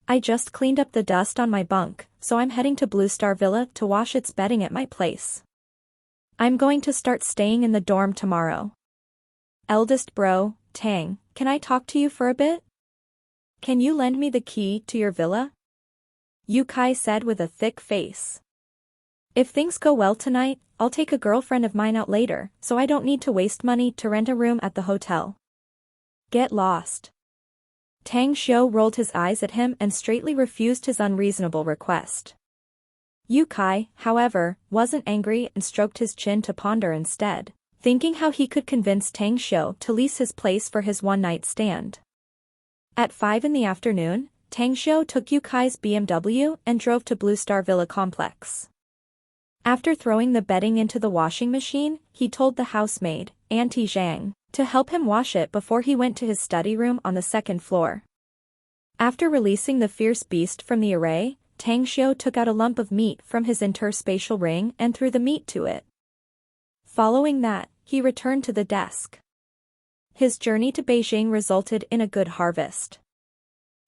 I just cleaned up the dust on my bunk, so I'm heading to Blue Star Villa to wash its bedding at my place. I'm going to start staying in the dorm tomorrow. Eldest bro, Tang, can I talk to you for a bit? Can you lend me the key to your villa?" Yu Kai said with a thick face. "If things go well tonight, I'll take a girlfriend of mine out later, so I don't need to waste money to rent a room at the hotel. Get lost." Tang Xiu rolled his eyes at him and straightly refused his unreasonable request. Yu Kai, however, wasn't angry and stroked his chin to ponder instead, thinking how he could convince Tang Xiu to lease his place for his one-night stand. At 5 in the afternoon, Tang Xiu took Yu Kai's BMW and drove to Blue Star Villa complex. After throwing the bedding into the washing machine, he told the housemaid, Auntie Zhang, to help him wash it before he went to his study room on the second floor. After releasing the fierce beast from the array, Tang Xiu took out a lump of meat from his interspatial ring and threw the meat to it. Following that, he returned to the desk. His journey to Beijing resulted in a good harvest.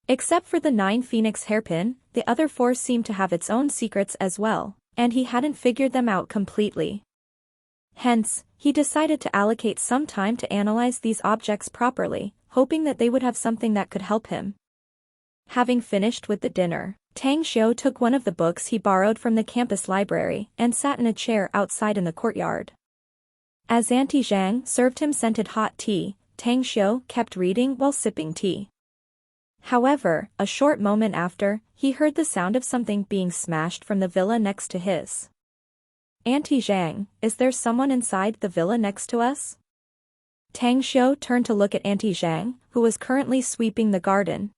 Except for the 9 Phoenix hairpin, the other 4 seemed to have its own secrets as well, and he hadn't figured them out completely. Hence, he decided to allocate some time to analyze these objects properly, hoping that they would have something that could help him. Having finished with the dinner, Tang Xiu took one of the books he borrowed from the campus library and sat in a chair outside in the courtyard. As Auntie Zhang served him scented hot tea, Tang Xiu kept reading while sipping tea. However, a short moment after, he heard the sound of something being smashed from the villa next to his. "Auntie Zhang, is there someone inside the villa next to us?" Tang Xiu turned to look at Auntie Zhang, who was currently sweeping the garden.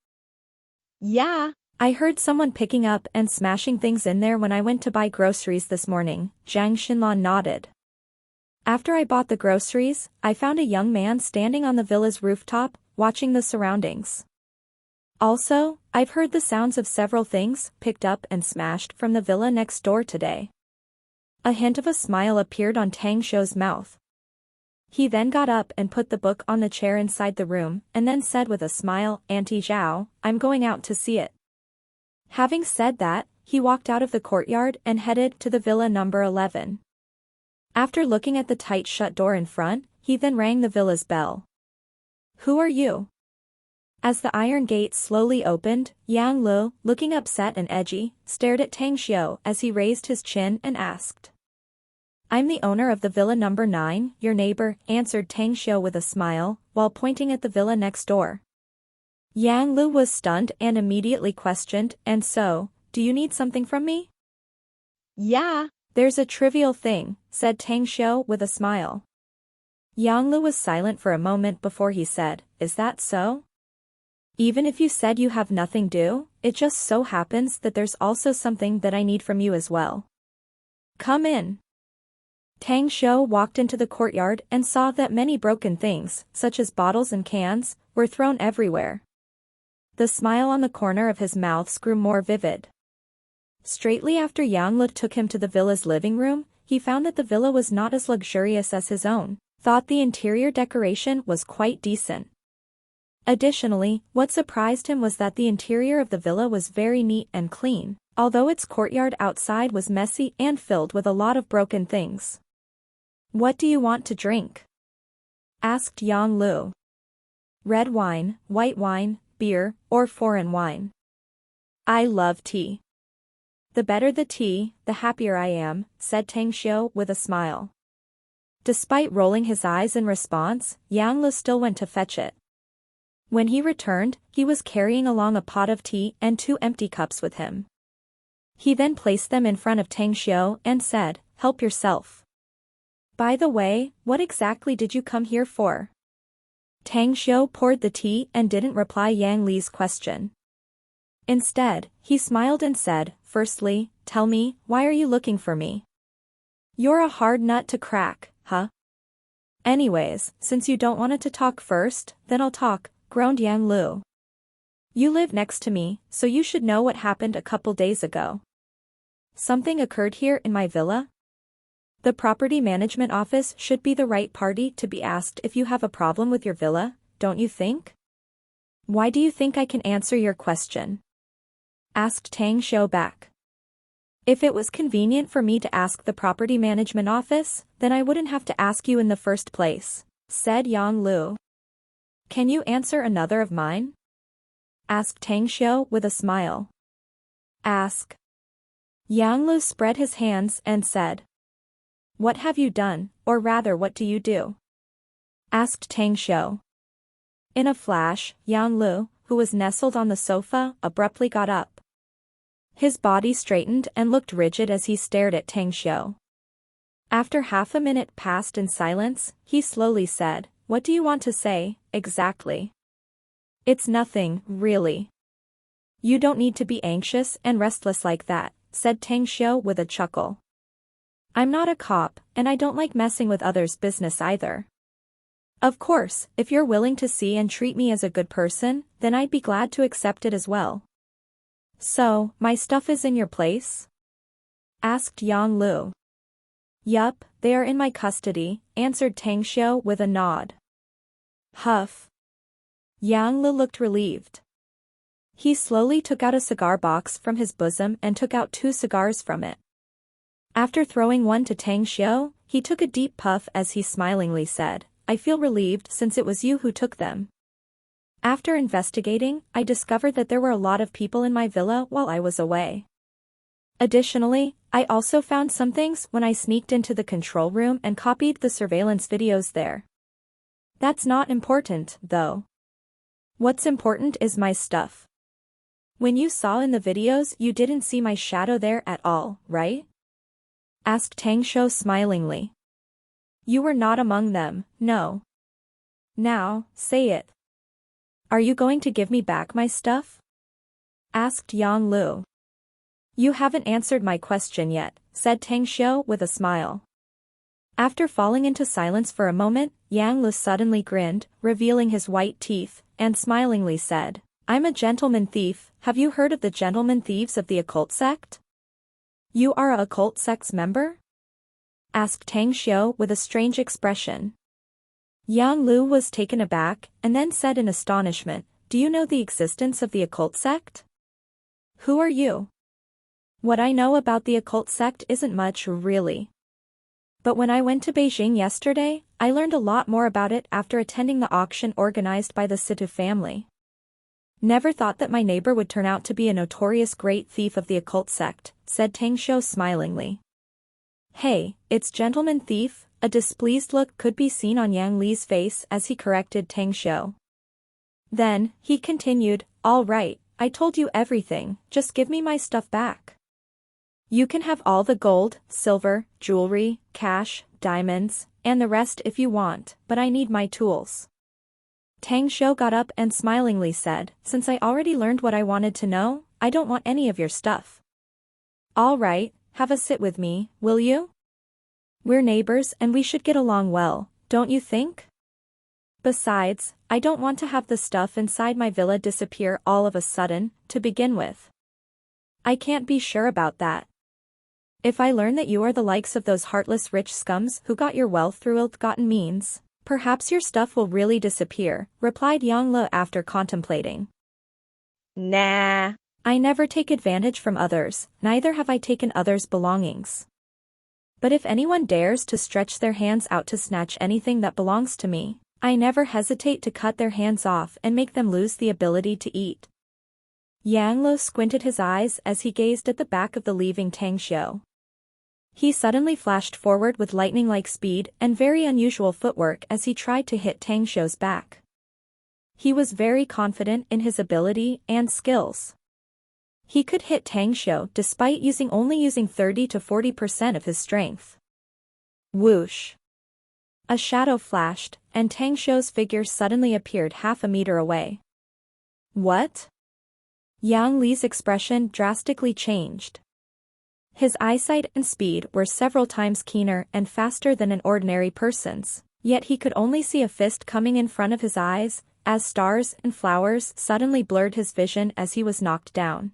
Yeah. "I heard someone picking up and smashing things in there when I went to buy groceries this morning," Zhang Xinlan nodded. "After I bought the groceries, I found a young man standing on the villa's rooftop, watching the surroundings. Also, I've heard the sounds of several things picked up and smashed from the villa next door today." A hint of a smile appeared on Tang Xiu's mouth. He then got up and put the book on the chair inside the room, and then said with a smile, "Auntie Zhao, I'm going out to see it." Having said that, he walked out of the courtyard and headed to the villa number 11. After looking at the tight shut door in front, he then rang the villa's bell. "Who are you?" As the iron gate slowly opened, Yang Lu, looking upset and edgy, stared at Tang Xiu as he raised his chin and asked. "I'm the owner of the villa number 9, your neighbor," answered Tang Xiu with a smile, while pointing at the villa next door. Yang Lu was stunned and immediately questioned, "And so, do you need something from me?" Yeah. "There's a trivial thing," said Tang Xiu with a smile. Yang Lu was silent for a moment before he said, "Is that so? Even if you said you have nothing due, it just so happens that there's also something that I need from you as well. Come in." Tang Xiu walked into the courtyard and saw that many broken things, such as bottles and cans, were thrown everywhere. The smile on the corner of his mouth grew more vivid. Straightly after Yang Lu took him to the villa's living room, he found that the villa was not as luxurious as his own, thought the interior decoration was quite decent. Additionally, what surprised him was that the interior of the villa was very neat and clean, although its courtyard outside was messy and filled with a lot of broken things. "What do you want to drink?" asked Yang Lu. "Red wine, white wine, beer, or foreign wine?" "I love tea." "The better the tea, the happier I am," said Tang Xiu with a smile. Despite rolling his eyes in response, Yang Lu still went to fetch it. When he returned, he was carrying along a pot of tea and 2 empty cups with him. He then placed them in front of Tang Xiu and said, "Help yourself." "By the way, what exactly did you come here for?" Tang Xiu poured the tea and didn't reply Yang Li's question. Instead, he smiled and said, "Firstly, tell me, why are you looking for me?" "You're a hard nut to crack, huh?" "Anyways, since you don't want to talk first, then I'll talk," groaned Yang Lu. "You live next to me, so you should know what happened a couple days ago." "Something occurred here in my villa?" "The property management office should be the right party to be asked if you have a problem with your villa, don't you think?" "Why do you think I can answer your question?" asked Tang Xiu back. "If it was convenient for me to ask the property management office, then I wouldn't have to ask you in the first place," said Yang Lu. "Can you answer another of mine?" asked Tang Xiu with a smile. "Ask." Yang Lu spread his hands and said. "What have you done, or rather what do you do?" asked Tang Xiu. In a flash, Yang Lu, who was nestled on the sofa, abruptly got up. His body straightened and looked rigid as he stared at Tang Xiu. After half a minute passed in silence, he slowly said, "What do you want to say, exactly?" "It's nothing, really." "You don't need to be anxious and restless like that," said Tang Xiu with a chuckle. "I'm not a cop, and I don't like messing with others' business either. Of course, if you're willing to see and treat me as a good person, then I'd be glad to accept it as well." "So, my stuff is in your place?" asked Yang Lu. "Yup, they are in my custody," answered Tang Xiu with a nod. Huff. Yang Lu looked relieved. He slowly took out a cigar box from his bosom and took out 2 cigars from it. After throwing one to Tang Xiu, he took a deep puff as he smilingly said, "I feel relieved since it was you who took them. After investigating, I discovered that there were a lot of people in my villa while I was away. Additionally, I also found some things when I sneaked into the control room and copied the surveillance videos there. That's not important, though. What's important is my stuff. When you saw in the videos you didn't see my shadow there at all, right?" asked Tang Xiu smilingly. "You were not among them, no." "Now, say it. Are you going to give me back my stuff?" asked Yang Lu. "You haven't answered my question yet," said Tang Xiu with a smile. After falling into silence for a moment, Yang Lu suddenly grinned, revealing his white teeth, and smilingly said, "I'm a gentleman thief. Have you heard of the gentleman thieves of the occult sect?" "You are a occult sect's member?" asked Tang Xiu with a strange expression. Yang Lu was taken aback, and then said in astonishment, "Do you know the existence of the occult sect?" "Who are you?" "What I know about the occult sect isn't much, really. But when I went to Beijing yesterday, I learned a lot more about it after attending the auction organized by the Situ family. Never thought that my neighbor would turn out to be a notorious great thief of the occult sect," said Tang Xiu smilingly. "Hey, it's gentleman thief." A displeased look could be seen on Yang Li's face as he corrected Tang Xiu. Then, he continued, "All right, I told you everything, just give me my stuff back. You can have all the gold, silver, jewelry, cash, diamonds, and the rest if you want, but I need my tools." Tang Xiu got up and smilingly said, "Since I already learned what I wanted to know, I don't want any of your stuff." "All right, have a sit with me, will you? We're neighbors and we should get along well, don't you think? Besides, I don't want to have the stuff inside my villa disappear all of a sudden, to begin with. I can't be sure about that. If I learn that you are the likes of those heartless rich scums who got your wealth through ill-gotten means, perhaps your stuff will really disappear," replied Yang Lu after contemplating. Nah, I never take advantage from others, neither have I taken others' belongings. But if anyone dares to stretch their hands out to snatch anything that belongs to me, I never hesitate to cut their hands off and make them lose the ability to eat. Yang Lo squinted his eyes as he gazed at the back of the leaving Tang Xiu. He suddenly flashed forward with lightning-like speed and very unusual footwork as he tried to hit Tang Xiu's back. He was very confident in his ability and skills. He could hit Tang Xiu despite only using 30 to 40% of his strength. Whoosh! A shadow flashed, and Tang Xiu's figure suddenly appeared half a meter away. What? Yang Li's expression drastically changed. His eyesight and speed were several times keener and faster than an ordinary person's, yet he could only see a fist coming in front of his eyes, as stars and flowers suddenly blurred his vision as he was knocked down.